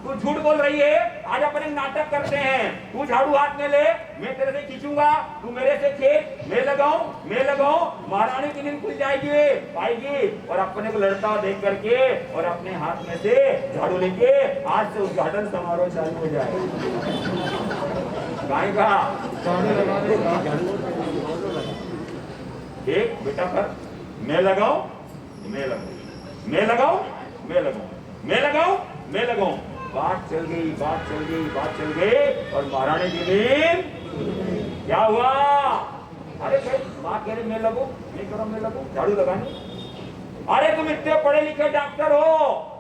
तू झूठ बोल रही है, आज अपन एक नाटक करते हैं, तू झाड़ू हाथ में ले, मैं तेरे से खींचूंगा, तू मेरे से खेत, मैं लगाऊं, महारानी की नींद खुल जाएगी, आएगी, और अपने को लड़ता हुआ देख करके और अपने हाथ में से झाड़ू लेके आज से उद्घाटन समारोह चालू हो जाए। गाय का एक बेटा कर, मैं लगाऊं, बात चल गई और महारानी की नींद क्या हुआ? अरे भाई माँ कह रही मैं लगूं झाड़ू लगाने। अरे तुम इतने पढ़े लिखे डॉक्टर हो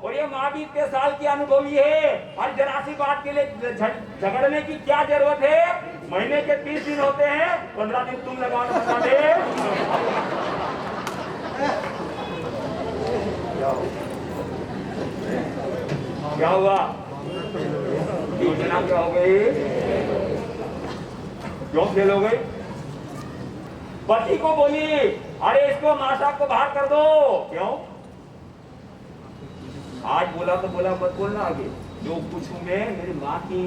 और ये माँ भी इतने साल की अनुभवी है, और जरा सी बात के लिए झगड़ने की क्या जरूरत है? महीने के 30 दिन होते हैं, 15 दिन तुम लगाओ ना बता दे। क्या हुआ? योजना क्या हो गई? क्यों फेल हो गई? पति को बोली अरे इसको माँ साहब को बाहर कर दो। क्यों? आज बोला तो बोला, मत बोलना आगे। जो कुछ हूं मैं मेरी माँ की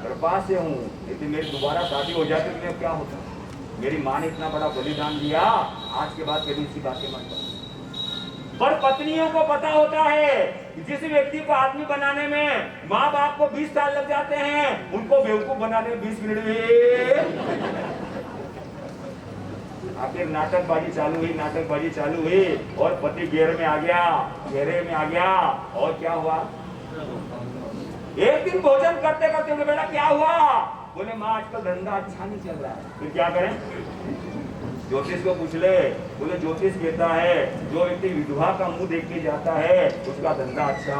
कृपा से हूँ, यदि मेरी दोबारा शादी हो जाती तो क्या होता? मेरी माँ ने इतना बड़ा बलिदान दिया, आज के बाद कभी इसी बात के मन पर। पर पत्नियों को पता होता है कि जिस व्यक्ति को आदमी बनाने में माँ बाप को 20 साल लग जाते हैं, उनको बेवकूफ बनाने में 20 मिनट में। आखिर नाटकबाजी चालू हुई और पति घेरे में आ गया। और क्या हुआ? एक दिन भोजन करते करते बोले बेटा क्या हुआ? बोले माँ आजकल धंधा अच्छा नहीं चल रहा है। फिर क्या करें? ज्योतिष को पूछ ले। बोले ज्योतिष कहता है जो व्यक्ति विधवा का मुंह देख के जाता है उसका धंधा अच्छा।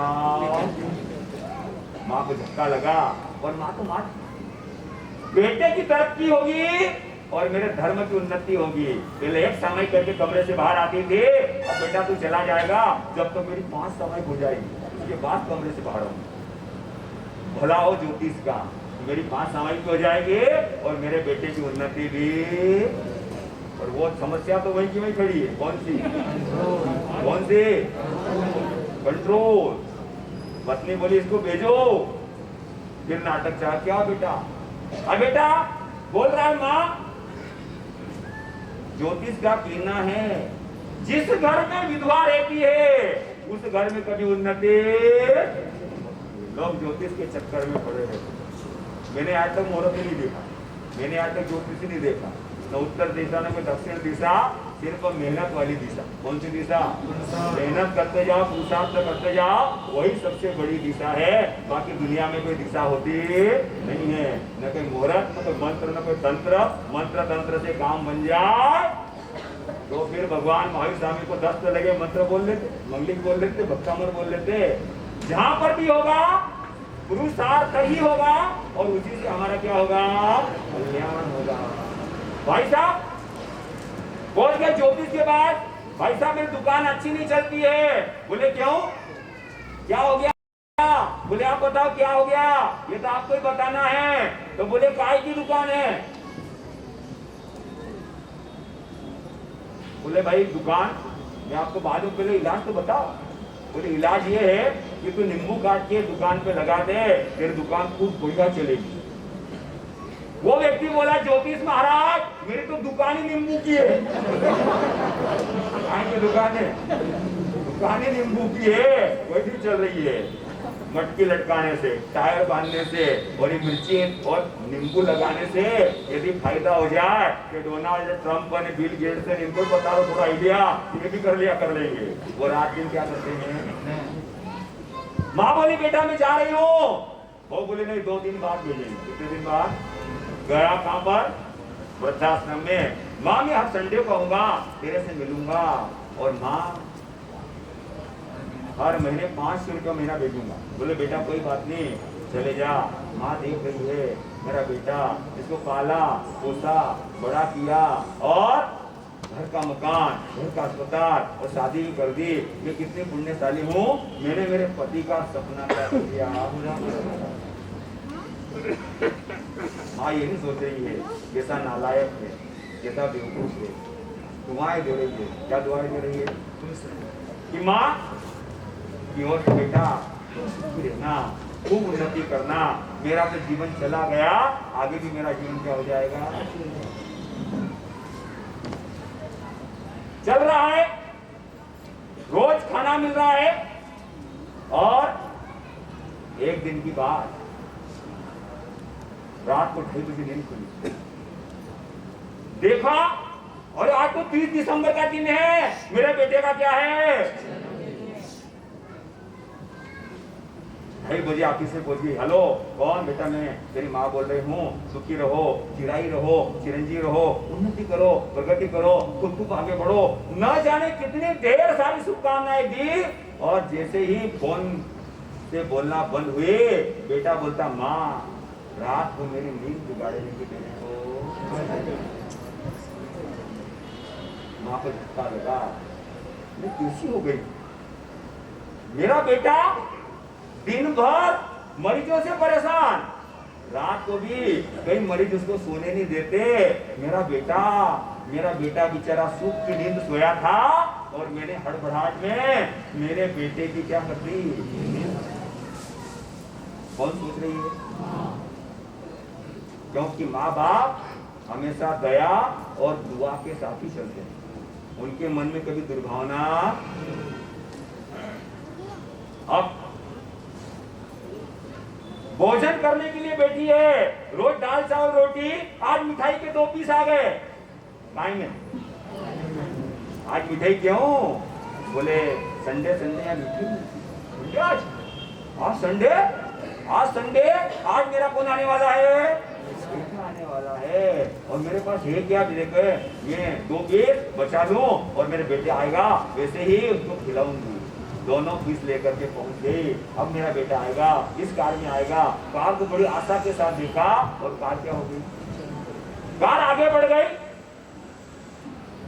माँ को झटका लगा और माँ तो माँ बेटे की तरक्की होगी और मेरे धर्म की उन्नति होगी। पहले एक समय करके कमरे से बाहर आती थी, अब बेटा तू चला जाएगा जब तक मेरी 5 समय हो जाएगी, उसके बाद कमरे से बाहर आऊंगा। भला हो ज्योतिष का, मेरी 5 समय की हो जाएगी और मेरे बेटे की उन्नति भी। और वो समस्या तो वहीं की वहीं खड़ी है। कौन सी? कंट्रोल। पत्नी बोली इसको भेजो। फिर नाटक चाह क्या बेटा? बेटा बोल रहा है माँ ज्योतिष का कहना है जिस घर में विधवा रहती है उस घर में कभी उन्नति। लोग ज्योतिष के चक्कर में पड़े रहते। मैंने आज तक मुहूर्त नहीं देखा, मैंने आज तक ज्योतिष नहीं देखा, न उत्तर दिशा न दक्षिण दिशा, सिर्फ मेहनत वाली दिशा। कौन सी दिशा? मेहनत करते जाओ, पुरुषार्थ करते जाओ, वही सबसे बड़ी दिशा है। बाकी दुनिया में कोई दिशा होती नहीं है। न कोई मुहूर्त, न कोई मंत्र, न कोई तंत्र। मंत्र तंत्र से काम बन जाए तो फिर भगवान महावीर स्वामी को 10 लगे मंत्र बोल लेते, मंगलिक बोल लेते, भक्तामर बोल लेते। जहां पर भी होगा पुरुषार्थ ही होगा और उसी से हमारा क्या होगा? कल्याण होगा। भाई साहब पहुंच गए ज्योतिष के बाद। भाई साहब मेरी दुकान अच्छी नहीं चलती है। बोले क्यों? क्या हो गया? बोले आप बताओ क्या हो गया? ये तो आपको ही बताना है। तो बोले काय की दुकान है? बोले भाई दुकान मैं आपको बाद में, पहले इलाज तो बताओ। बोले इलाज ये है कि तू नींबू काट के दुकान पे लगा दे, फिर दुकान खूब बढ़िया चलेगी। वो व्यक्ति बोला ज्योतिष महाराज मेरी तो दुकान ही नींबू की है। दुकान ही नींबू की है, वैसी चल रही है। मटकी लटकाने से, टायर बांधने से और ये मिर्ची और नींबू लगाने से यदि फायदा हो जाए कि डोनाल्ड ट्रंप ने बिल गेट्स ने इनको बता दो थोड़ा आइडिया, ये भी कर लेंगे। वो रात दिन क्या करते हैं? माँ बोली बेटा मैं जा रही हूँ। वो बोले नहीं 2 दिन बाद भेजेंगे। कितने दिन बाद? गया कहां पर? वृद्धाश्रम में। माँ मैं हर संडे को आऊंगा, तेरे से मिलूंगा और माँ हर महीने 500 रुपया महीना भेजूंगा। बोले बेटा कोई बात नहीं चले जा, माँ देख रही है मेरा बेटा, इसको पाला पोसा बड़ा किया और घर का मकान, घर का अस्पताल और शादी भी कर दी। ये कितनी पुण्यशाली हूँ, मैंने मेरे पति का सपना कर दिया। माँ ये नहीं सोच रही है जैसा नालायक है, जैसा बेवकूफ है, दुआएं दे रही है। क्या दुआएं दे रही है? कि माँ की ओर से बेटा रहना, खूब उन्नति करना, मेरा तो जीवन चला गया, आगे भी मेरा जीवन क्या हो जाएगा? चल रहा है, रोज खाना मिल रहा है। और एक दिन की बात, रात को 2:30 बजे नींद खुली, देखा और आज तो 30 दिसंबर का दिन है, मेरे बेटे का क्या है? 2:30 बजे ऑफिस से पहुंच गई। हेलो कौन? बेटा मैं तेरी माँ बोल रही हूँ, सुखी रहो, चिराई रहो, चिरंजीवी रहो, उन्नति करो, प्रगति करो, खूब आगे बढ़ो। न जाने कितनी ढेर सारी शुभकामनाएं दी और जैसे ही फोन से बोलना बंद हुए, बेटा बोलता माँ रात को मेरी नींद बिगाड़ने की मेरे को। माँ को झटका लगा, मैं कैसी हो गई? मेरा बेटा दिन भर मरीजों से परेशान, रात को भी कई मरीज उसको सोने नहीं देते। मेरा बेटा बेचारा सुख की नींद सोया था और मैंने हड़बड़ाहट में मेरे बेटे की क्या कर दी? कौन सोच रही है? क्योंकि माँ बाप हमेशा दया और दुआ के साथ ही चलते हैं, उनके मन में कभी दुर्भावना। अब भोजन करने के लिए बैठी है, रोज दाल चावल रोटी, आज मिठाई के 2 पीस आ गए। खाएंगे आज मिठाई क्यों? बोले संडे संडे या मिठाई आज संडे, आज संडे, आज मेरा कौन आने वाला है? बेटा आने वाला है। और मेरे पास है क्या? मैं 2 पीस बचा लूं और मेरे बेटे आएगा वैसे ही उसको खिलाऊंगी। दोनों पीस लेकर के पहुंच गई। अब मेरा बेटा आएगा, इस कार में आएगा। कार को बड़ी आशा के साथ देखा और कार क्या हो गई? कार आगे बढ़ गई।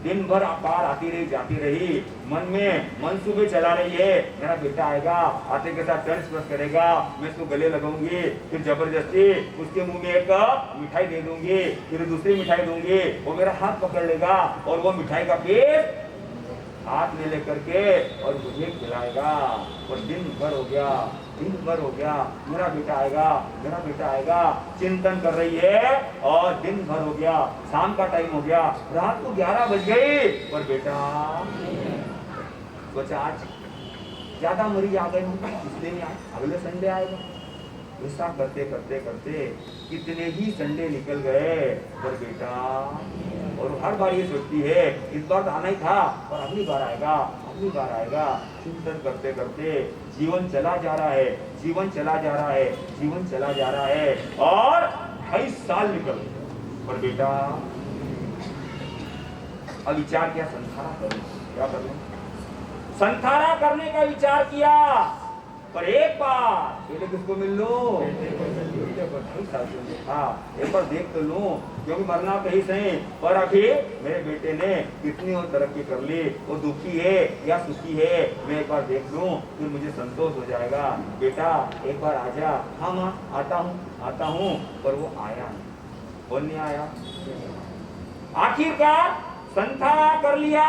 दिन भर कार आती रही जाती रही, मन सुबह चला रही है, मेरा बेटा आएगा, आते के साथ टर्न स्पर्श करेगा, मैं उसको गले लगाऊंगी, फिर जबरदस्ती उसके मुंह में एक मिठाई दे दूंगी, फिर दूसरी मिठाई दूंगी, वो मेरा हाथ पकड़ लेगा और वो मिठाई का पीस हाथ में लेकर के और मुझे खिलाएगा। और दिन भर हो गया, दिन भर हो गया, मेरा बेटा आएगा, मेरा बेटा आएगा, चिंतन कर रही है। और दिन भर हो गया, शाम का टाइम हो गया, रात को 11 बज गई और बेटा सोचा आज ज्यादा मरीज आ गए होंगे, इसलिए नहीं आए, अगले संडे आएगा। ऐसा करते करते करते कितने ही संडे निकल गए पर बेटा, और हर बार ये सोचती है इस बार आना ही था और अगली बार आएगा, अगली बार आएगा। चिंतन करते करते जीवन चला जा रहा है, जीवन चला जा रहा है, जीवन चला जा रहा है और 28 साल निकल गए। पर बेटा अब विचार किया, संसारा करूं, क्या करूं? संसारा करने का विचार किया पर एक बार पहले किसको मिल लूं? हाँ, एक बार देख तो लूं, क्योंकि मरना कहीं सही। पर अभी मेरे बेटे ने कितनी और तरक्की कर ली, वो दुखी है या सुखी है, मैं एक बार देख लूं, फिर मुझे संतोष हो जाएगा। बेटा एक बार आजा। हाँ माँ आता हूँ, पर वो आया नहीं। कौन नहीं आया? आखिरकार संसारा कर लिया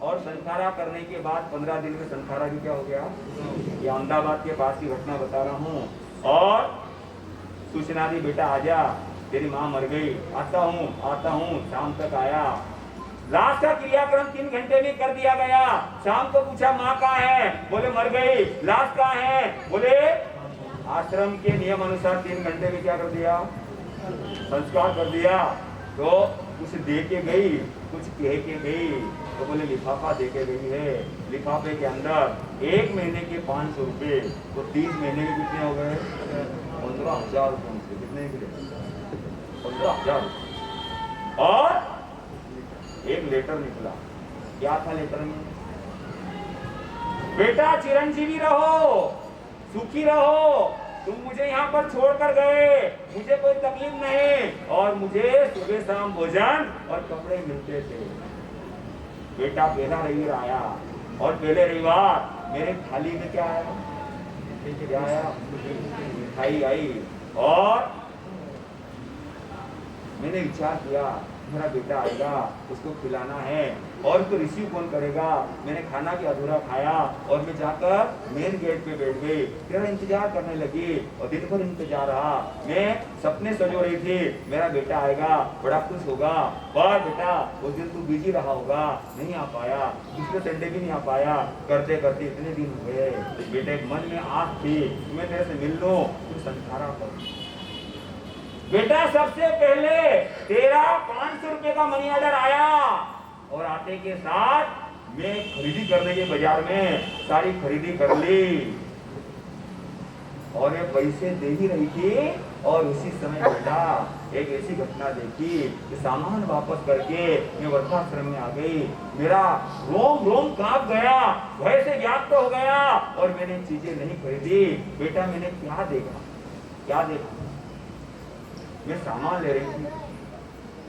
और संसारा करने के बाद 15 दिन में संसारा भी क्या हो गया? ये अहमदाबाद के पास की घटना बता रहा हूँ। और सूचना दी बेटा आजा, तेरी माँ मर गई। आता हूँ, शाम तक आया। लाश का क्रियाक्रम 3 घंटे में कर दिया गया। शाम को पूछा माँ कहाँ है? बोले मर गई। लाश कहाँ है? बोले आश्रम के नियम अनुसार 3 घंटे में क्या कर दिया? संस्कार कर दिया। तो कुछ दे के गई, कुछ कह के गई, तो बोले लिफाफा दे के गई है। लिफाफे के अंदर 1 महीने के 500 रुपए, तो 30 महीने के कितने हो गए? 15,000 रुपए। कितने मिले? 15,000। और एक लेटर निकला। क्या था लेटर में? बेटा चिरंजीवी रहो, सुखी रहो, तुम मुझे यहाँ पर छोड़कर गए, मुझे कोई तकलीफ नहीं, और मुझे सुबह शाम भोजन और कपड़े मिलते थे। बेटा पहला रविवार आया और पहले रविवार मेरे थाली में क्या आया? क्या आया? मिठाई आई। और मैंने विचार किया मेरा बेटा आएगा, उसको खिलाना है, और उसको रिसीव कौन करेगा? मैंने खाना भी अधूरा खाया और मैं जाकर मेन गेट पे बैठ गई। तेरा इंतजार करने लगी और दिन भर इंतजार रहा। मैं सपने सजो रही थी मेरा बेटा आएगा, बड़ा खुश होगा। पर बेटा उस दिन तू बिजी रहा होगा, नहीं आ पाया, दूसरे संडे भी नहीं आ पाया। करते करते इतने दिन हुए, बेटे मन में आस थी मैं तेरे से मिल लूं, तू संसारा कर। बेटा सबसे पहले तेरा 500 रुपए का मनी ऑर्डर आया और आते के साथ मैं खरीदी करने के बाजार में सारी खरीदी कर ली और ये पैसे दे ही रही थी। और उसी समय बेटा एक ऐसी घटना देखी कि सामान वापस करके मैं वृद्धाश्रम में आ गई। मेरा रोम रोम कांप गया, भय से व्याप्त हो गया और मैंने चीजें नहीं खरीदी। बेटा मैंने क्या देखा, क्या देखा? मैं सामान ले रही थी,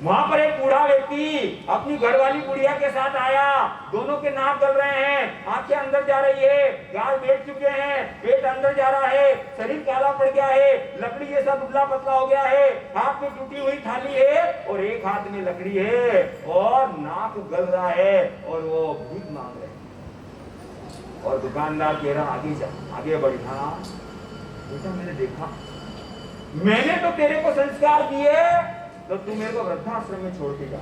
वहां पर एक बूढ़ा व्यक्ति अपनी घरवाली बुढ़िया के साथ आया। दोनों के नाक गल रहे हैं, आंखें अंदर जा रही है, गाल बैठ चुके हैं, पेट अंदर जा रहा है, शरीर काला पड़ गया है, लकड़ी जैसा दुबला पतला हो गया है, हाथ में टूटी हुई थाली है और एक हाथ में लकड़ी है और नाक गल रहा है और वो भीख मांग रहे। और दुकानदार कह रहा आगे बढ़ी। हाँ बेटा मैंने देखा, मैंने तो तेरे को संस्कार दिए तो तू मेरे को वृद्धाश्रम में छोड़ के जा,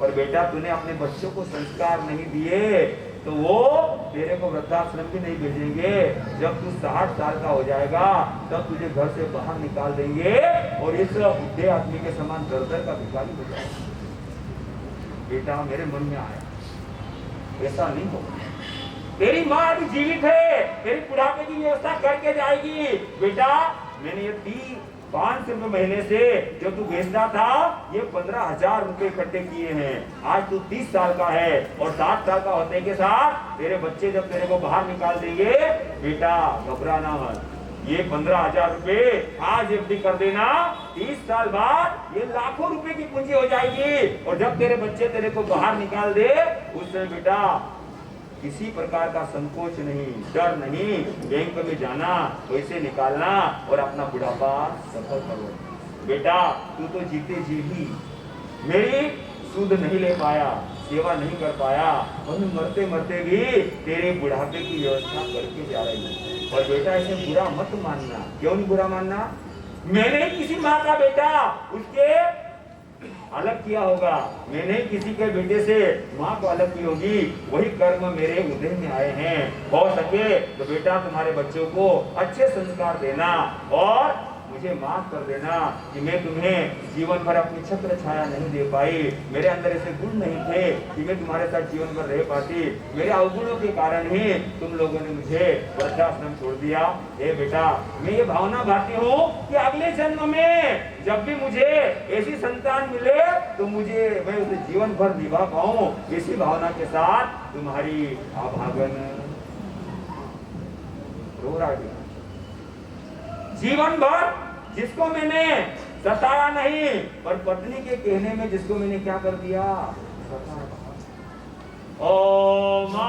पर बेटा तूने अपने बच्चों को संस्कार नहीं दिए तो वो तेरे को वृद्धाश्रम भी नहीं भेजेंगे। जब तू 60 साल का हो जाएगा तब तुझे घर से बाहर निकाल देंगे और इस बुढ़े आदमी के समान दर दर का भिखारी हो जाएगा। बेटा मेरे मन में आया ऐसा नहीं होगा। तेरी माँ अभी जीवित है, तेरी बुढ़ापे की व्यवस्था करके जाएगी। बेटा मैंने ये 500 रुपए महीने से जो तू बेचता था, ये 15,000 रुपए इकट्ठे किए हैं। आज तू 30 साल का है और 60 साल का होने के साथ तेरे बच्चे जब तेरे को बाहर निकाल देंगे, बेटा घबराना मत। ये 15,000 रुपए आज एफडी कर देना, 30 साल बाद ये लाखों रुपए की पूंजी हो जाएगी। और जब तेरे बच्चे तेरे को बाहर निकाल दे, उस समय बेटा किसी प्रकार का संकोच नहीं, डर नहीं, बैंक में जाना, पैसे निकालना और अपना बुढ़ापा सफल करो। बेटा तू तो जीते जी ही मेरी सूद नहीं ले पाया, सेवा नहीं कर पाया, और मरते मरते भी तेरे बुढ़ापे की व्यवस्था करके जा रही है। और बेटा इसे बुरा मत मानना। क्यों नहीं बुरा मानना? मैंने किसी माँ का बेटा उसके अलग किया होगा, मैंने किसी के बेटे से माँ को अलग की होगी, वही कर्म मेरे उदय में आए हैं। हो सके तो बेटा तुम्हारे बच्चों को अच्छे संस्कार देना और मुझे माफ कर देना कि मैं तुम्हें जीवन भर अपनी छत्र छाया नहीं दे पाई। मेरे अंदर ऐसे गुण नहीं थे कि मैं तुम्हारे साथ जीवन भर रह पाती। मेरे अवगुणों के कारण ही तुम लोगों ने मुझे वृद्धाश्रम छोड़ दिया। हे बेटा मैं ये भावना भाती हूँ कि अगले जन्म में जब भी मुझे ऐसी संतान मिले तो मैं उसे जीवन भर निभा पाऊं। इसी भावना के साथ तुम्हारी आभागन रो रहा है। जीवन भर जिसको मैंने सताया नहीं, पर पत्नी के कहने में जिसको मैंने क्या कर दिया, ओ माँ,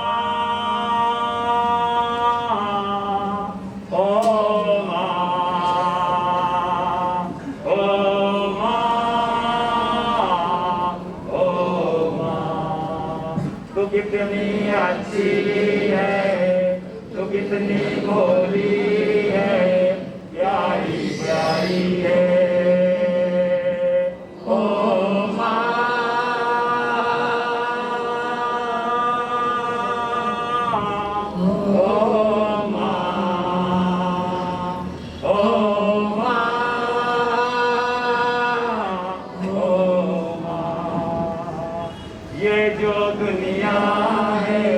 ओ माँ, ओ माँ, ओ माँ, तू कितनी अच्छी है, तू कितनी भोली है, प्यारी प्यारी है। ओ माँ, ओ माँ, ओ माँ, ओ माँ, ये जो दुनिया है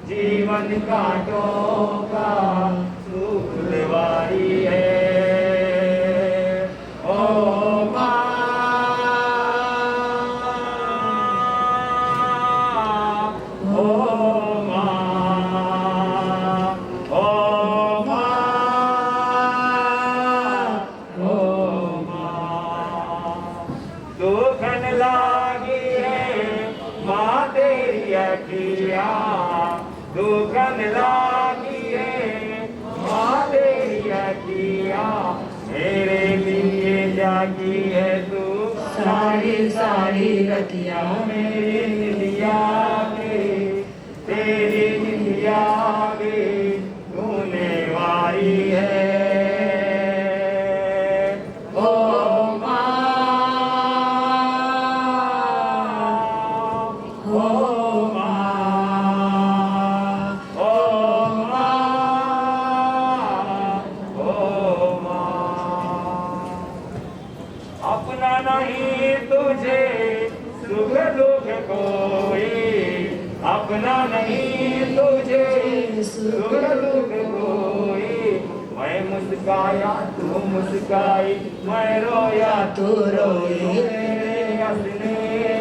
जीवन कांटों का फुलवारी है। ओ माँ, ओ माँ, ओ माँ, ओ माँ, दुखन लागी है माँ तेरी अखिया, दुखन लागी है माँ तेरी अखिया, मेरे लिए जागी है तू सारी सारी रतिया, मेरी निया के तेरी निया के तूने वारी है। ओ माँ, ओ माँ, ओ माँ, ओ माँ, अपना नहीं तुझे सुख दुख कोई, अपना नहीं तुझे सुख दुख कोई। मैं मुस्काया तू मुस्काई, मैं रोया तू रोए, मेरे हंसने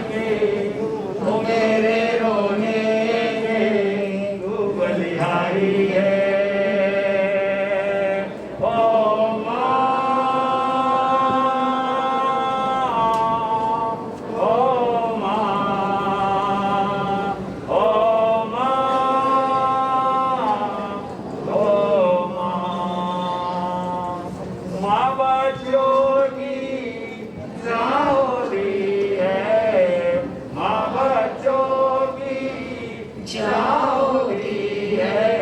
के तू मेरे रोने के तू बलिहारी है। ओ माँ, ओ माँ, ओ माँ, ओ माँ, माँ बच्चों की चाहोती है, माँ बच्चों की चाहोती है।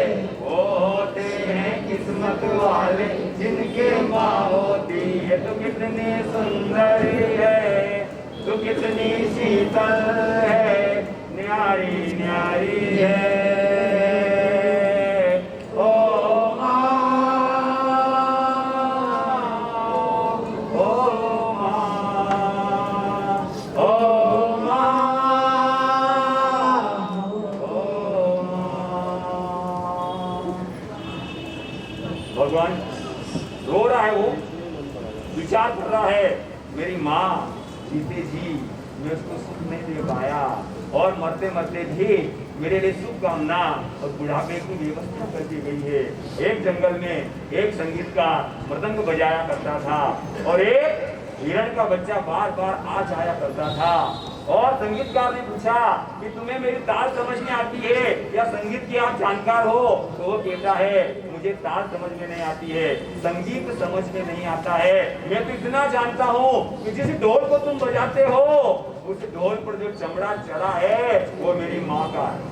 वो होते हैं किस्मत वाले जिनके माँ होती है। तो कितनी सुंदर है, तो कितनी शीतल है, न्यारी न्यारी है। ओ माँ, ओ माँ, ओ माँ, ओ भगवान रो रहा है, वो विचार कर रहा है, मेरी माँ जीते जी मैं उसको सुख नहीं दे पाया और मरते मरते भी मेरे लिए शुभकामना और बुढ़ापे की व्यवस्था कर दी गई है। एक जंगल में एक संगीतकार मृदंग बजाया करता था और एक हिरण का बच्चा बार बार आ जाया करता था और संगीतकार ने पूछा कि तुम्हें मेरी ताल समझ में आती है या संगीत के आप जानकार हो? तो वो कहता है मुझे ताल समझ में नहीं आती है, संगीत समझ में नहीं आता है। मैं तो इतना जानता हूँ कि जिस ढोल को तुम बजाते हो उस ढोल पर जो चमड़ा चढ़ा है वो मेरी माँ का है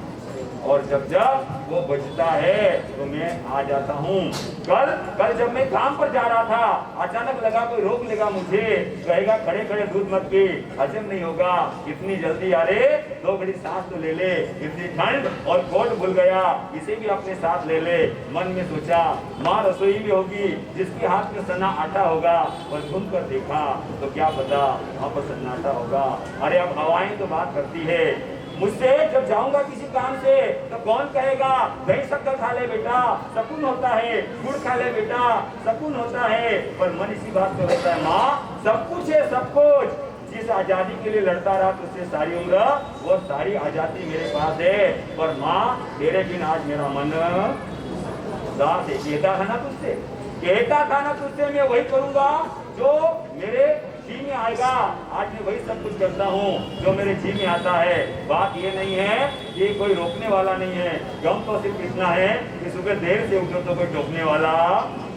और जब जब वो बजता है तो मैं आ जाता हूँ। कल जब मैं काम पर जा रहा था अचानक लगा कोई रोक लेगा मुझे, कहेगा खड़े खड़े दूध मत पी, हजम नहीं होगा, इतनी जल्दी अरे 2 घड़ी सांस तो ले ले, इतनी ठंड और कोट भूल गया, इसे भी अपने साथ ले ले। मन में सोचा माँ रसोई में होगी जिसके हाथ में सन्ना आटा होगा और घूम कर देखा तो क्या पता वहाँ पर सन्नाटा होगा। अरे अब हवाएं तो बात करती है, मुझसे जब जाऊंगा किसी काम से तो कौन कहेगा दही शक्कर खा ले बेटा सकून होता है, गुड़ खा ले बेटा सकून होता है, पर मन इसी बात पे होता है माँ सब कुछ है, सब कुछ। जिस आजादी के लिए लड़ता रहा तुझसे सारी उम्र वो सारी आजादी मेरे पास है, पर माँ तेरे बिन आज मेरा मन उदास है। कहता था ना तुझसे, कहता था ना तुझसे मैं वही करूंगा जो मेरे जी में आएगा, आज मैं वही सब कुछ करता हूँ जो मेरे जी में आता है। बात ये नहीं है कि कोई रोकने वाला नहीं है, गम तो सिर्फ इतना है कि सुबह देर से उठो तो कोई टोकने वाला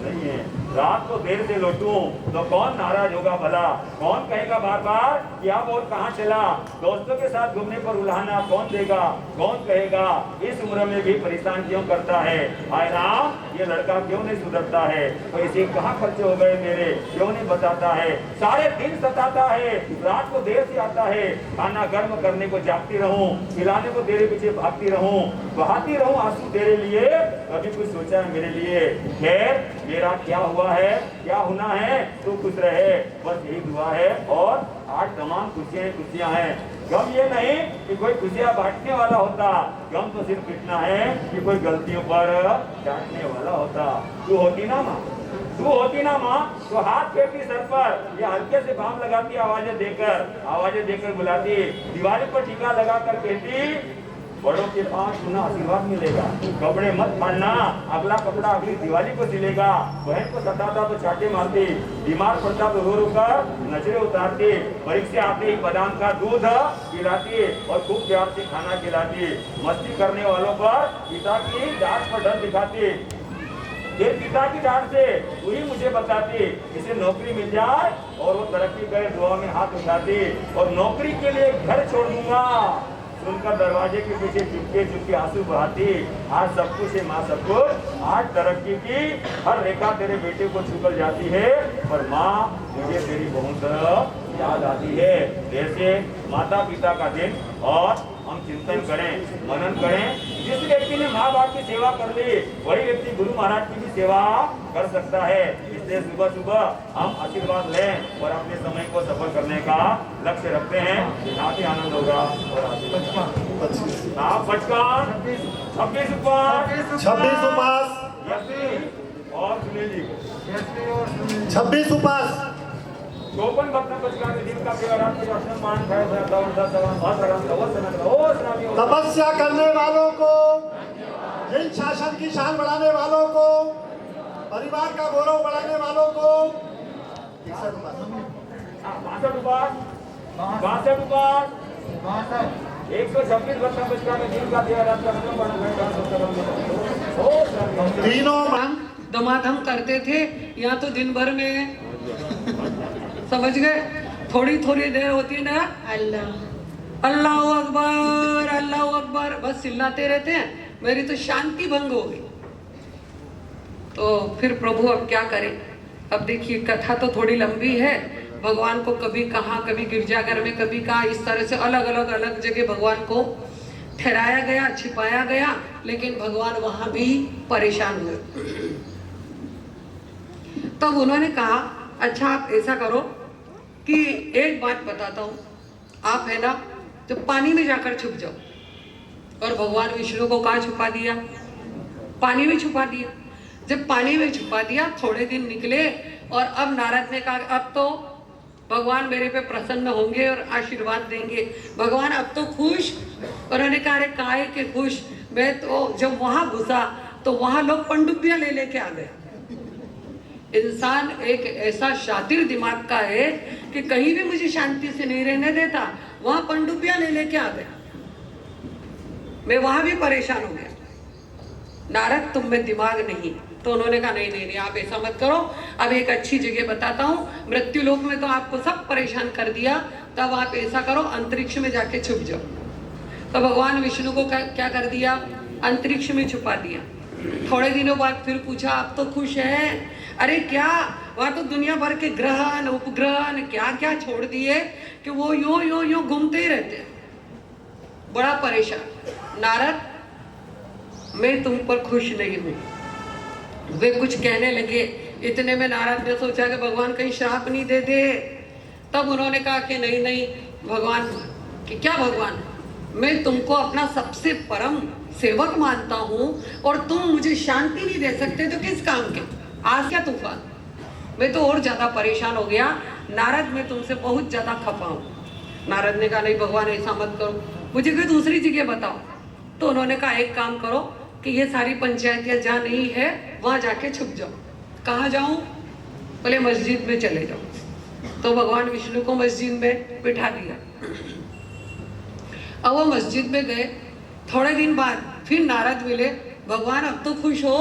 नहीं है, रात को देर से लौटूं तो कौन नाराज होगा भला, कौन कहेगा बार बार कि आप और कहाँ चला, दोस्तों के साथ घूमने पर उलाहना कौन देगा, कौन कहेगा इस उम्र में भी परेशान क्यों करता है, हाय राम ये लड़का क्यों नहीं सुधरता है, पैसे कहाँ खर्च हो गए मेरे क्यों नहीं बताता है, सारे दिन सताता है, रात को देर से आता है, खाना गर्म करने को जागती रहूं, खिलाने को तेरे पीछे भागती रहूं, बहाती रहूं आंसू तेरे लिए, कभी कुछ सोचा है मेरे लिए। खैर मेरा क्या हुआ है, क्या होना है, तू खुश रहे बस यही दुआ है। और आज तमाम खुशियां हैं, गम ये नहीं कि कोई खुशियां बांटने वाला होता, गम तो सिर्फ इतना है कि कोई गलतियों पर डांटने वाला होता। तू होती ना माँ, तू होती ना माँ तो हाथ फेरती सर पर या हल्के से बाम लगाती, आवाजें देकर बुलाती, दिवाली पर टीका लगाकर कहती बड़ों के पास सुना आशीर्वाद मिलेगा, कपड़े मत फाड़ना, अगला कपड़ा अगली दिवाली को सिलेगा। बहन को सताता तो चाटे मारती, बीमार पड़ता तो रो कर नजरें उतारती, परीक्षा आते ही बादाम का दूध पिलाती और खूब प्यार से खाना खिलाती, मस्ती करने वालों पर पिता की डांट पर डर दिखाती, फिर पिता की डांट से वही मुझे बताती इसे नौकरी मिल जाए और वो तरक्की करे, दुआ में हाथ उठाती और नौकरी के लिए घर छोड़ दूंगा, सुनकर दरवाजे के पीछे चुपके आंसू बहाती। आज सब कुछ है माँ सब कुछ, आज तरक्की की हर रेखा तेरे बेटे को छूकर जाती है, पर माँ मुझे तेरी बहुत याद आती है। जैसे माता पिता का दिन और हम चिंतन करें, मनन करें, जिस व्यक्ति ने माँ बाप की सेवा कर ली वही व्यक्ति गुरु महाराज की भी सेवा कर सकता है। इसलिए सुबह सुबह हम आशीर्वाद लें और अपने समय को सफल करने का लक्ष्य रखते हैं, काफी आनंद होगा। और आप 26 उपवास और सुनील जी को 26 उपवास गोपन भक्त पचका दिन का तपस्या करने वालों को, जिन शासन की शान बढ़ाने वालों को, परिवार का गौरव बढ़ाने वालों को 62 उपवास 126 भक्त पचका में दिन का तीनों दमादम करते थे, यहाँ तो दिन भर में समझ गए, थोड़ी थोड़ी देर होती है ना अल्लाह अल्लाह अकबर बस चिल्लाते रहते हैं, मेरी तो शांति भंग हो गई। तो फिर प्रभु अब क्या करें। अब देखिए कथा तो थोड़ी लंबी है, भगवान को कभी कहाँ, कभी गिरजाघर में, कभी कहाँ, इस तरह से अलग जगह भगवान को ठहराया गया, छिपाया गया, लेकिन भगवान वहां भी परेशान हुए। तब उन्होंने कहा अच्छा आप ऐसा करो कि एक बात बताता हूँ, आप है ना तो पानी में जाकर छुप जाओ। और भगवान विष्णु को कहाँ छुपा दिया, पानी में छुपा दिया। जब पानी में छुपा दिया, थोड़े दिन निकले और अब नारद ने कहा अब तो भगवान मेरे पे प्रसन्न होंगे और आशीर्वाद देंगे, भगवान अब तो खुश। और उन्होंने कहा अरे काहे के खुश, मैं तो जब वहां घुसा तो वहां लोग पनडुब्बियां ले लेके आ गए। इंसान एक ऐसा शातिर दिमाग का है कि कहीं भी मुझे शांति से नहीं रहने देता, वहां पनडुब्बियां ले लेके आ गया। मैं वहां भी परेशान हो गया, नारद तुम में दिमाग नहीं। तो उन्होंने कहा नहीं नहीं नहीं, आप ऐसा मत करो, अब एक अच्छी जगह बताता हूँ, मृत्यु लोक में तो आपको सब परेशान कर दिया, तब आप ऐसा करो अंतरिक्ष में जाके छुप जाओ। तो भगवान विष्णु को क्या कर दिया, अंतरिक्ष में छुपा दिया। थोड़े दिनों बाद फिर पूछा आप तो खुश हैं? अरे क्या, वहां तो दुनिया भर के ग्रहण उपग्रहण क्या क्या छोड़ दिए कि वो यूं घूमते ही रहते हैं। बड़ा परेशान, नारद मैं तुम पर खुश नहीं हूं। वे कुछ कहने लगे, इतने में नारद ने सोचा कि भगवान कहीं श्राप नहीं दे दे। तब उन्होंने कहा कि नहीं नहीं भगवान, कि क्या भगवान, मैं तुमको अपना सबसे परम सेवक मानता हूं और तुम मुझे शांति नहीं दे सकते तो किस काम के, आज क्या तूफान। मैं तो और ज्यादा परेशान हो गया, नारद मैं तुमसे बहुत ज्यादा खपा हूं। नारद ने कहा नहीं भगवान ऐसा मत करो, मुझे कोई दूसरी जगह बताओ। तो उन्होंने कहा एक काम करो कि ये सारी पंचायतियां जहाँ नहीं है वहां जाके छुप जाओ। कहाँ जाऊं? बोले मस्जिद में चले जाओ। तो भगवान विष्णु को मस्जिद में बिठा दिया। अब वो मस्जिद में गए, थोड़े दिन बाद फिर नारद मिले, भगवान अब तो खुश हो।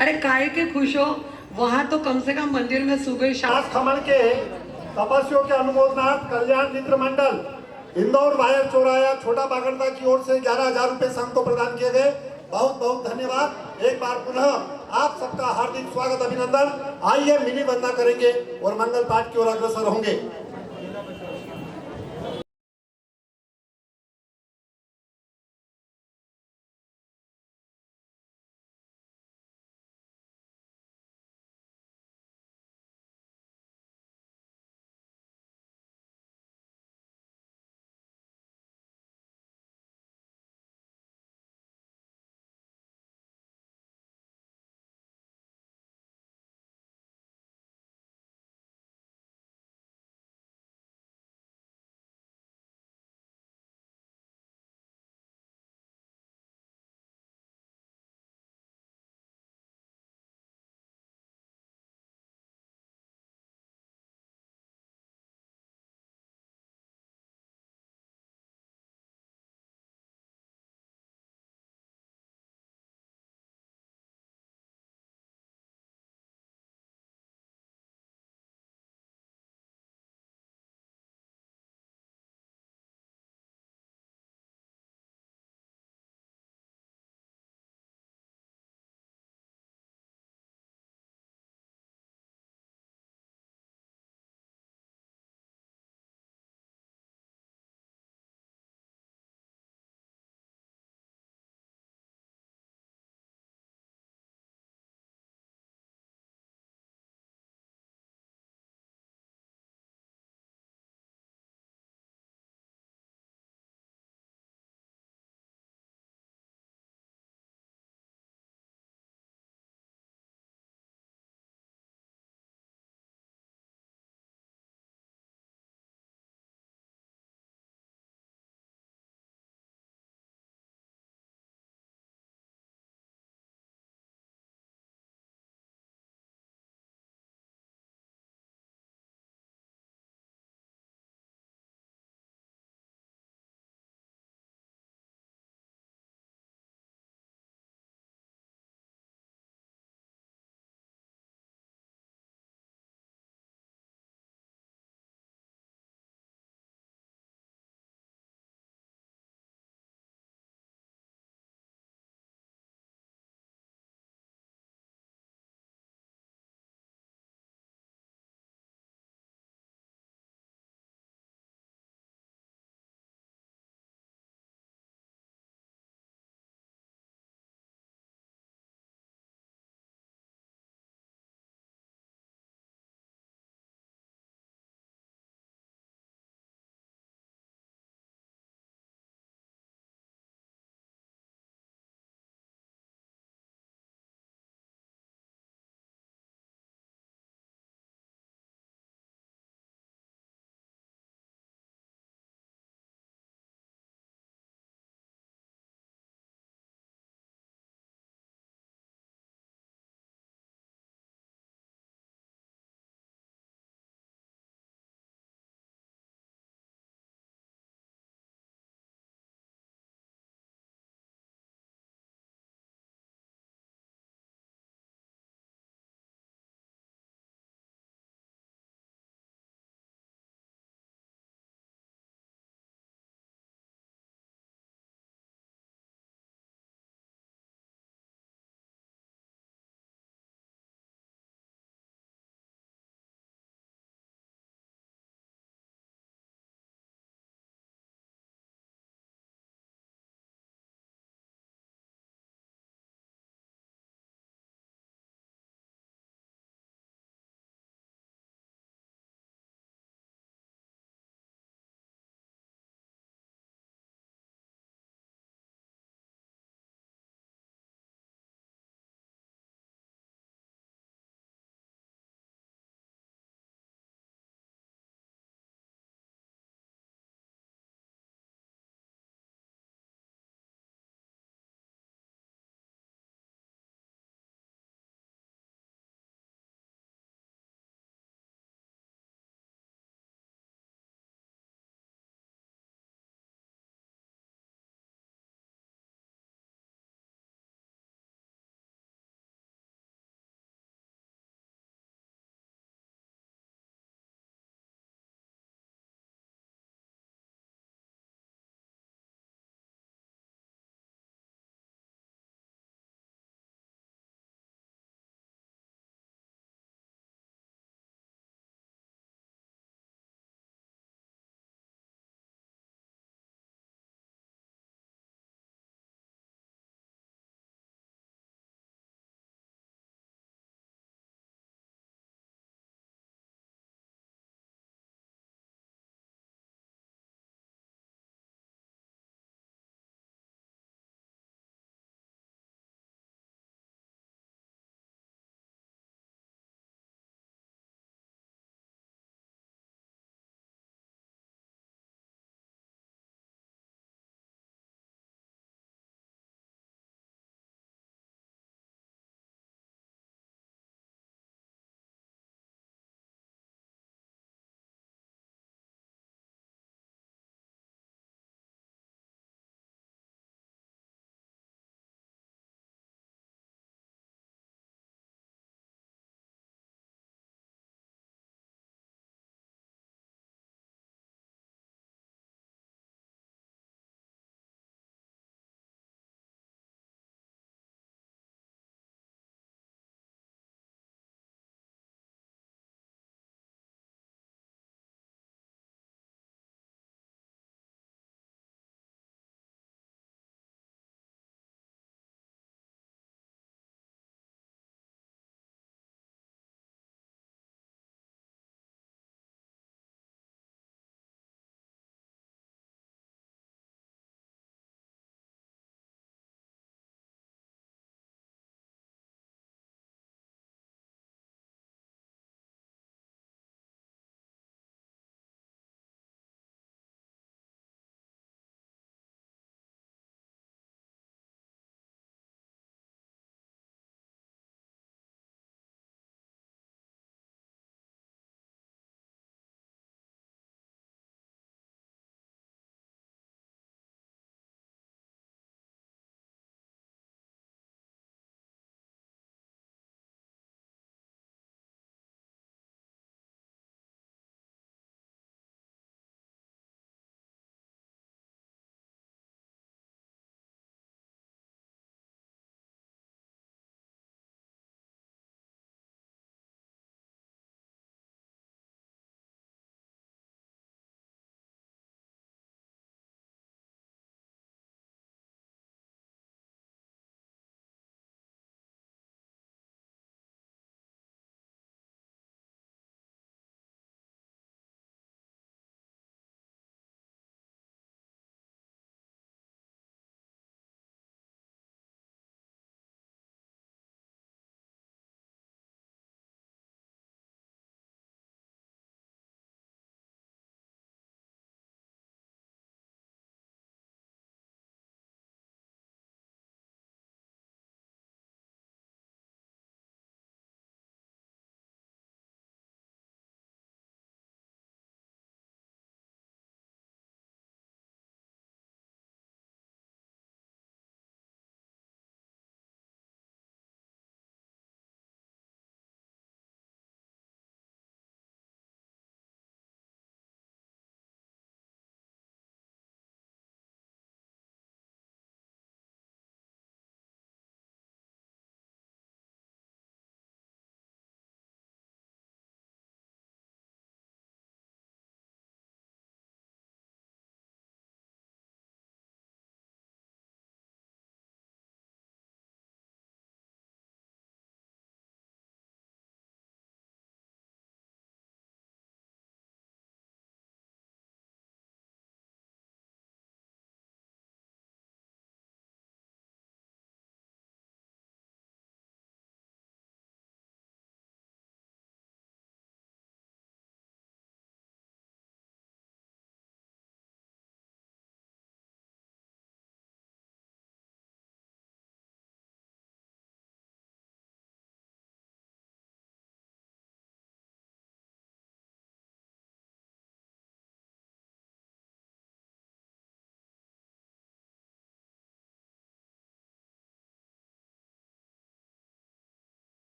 अरे काहे के खुश हो, वहां तो कम से कम मंदिर में सुबह शाम। आज खमन के तपस्वियों के अनुमोदनार्थ कल्याण मित्र मंडल इंदौर वायर चौराया छोटा बागड़ता की ओर से 11,000 रुपए संघ को प्रदान किए गए। बहुत बहुत धन्यवाद। एक बार पुनः आप सबका हार्दिक स्वागत अभिनंदन। आइए मिली वंदना करेंगे और मंगल पाठ की ओर अग्रसर होंगे।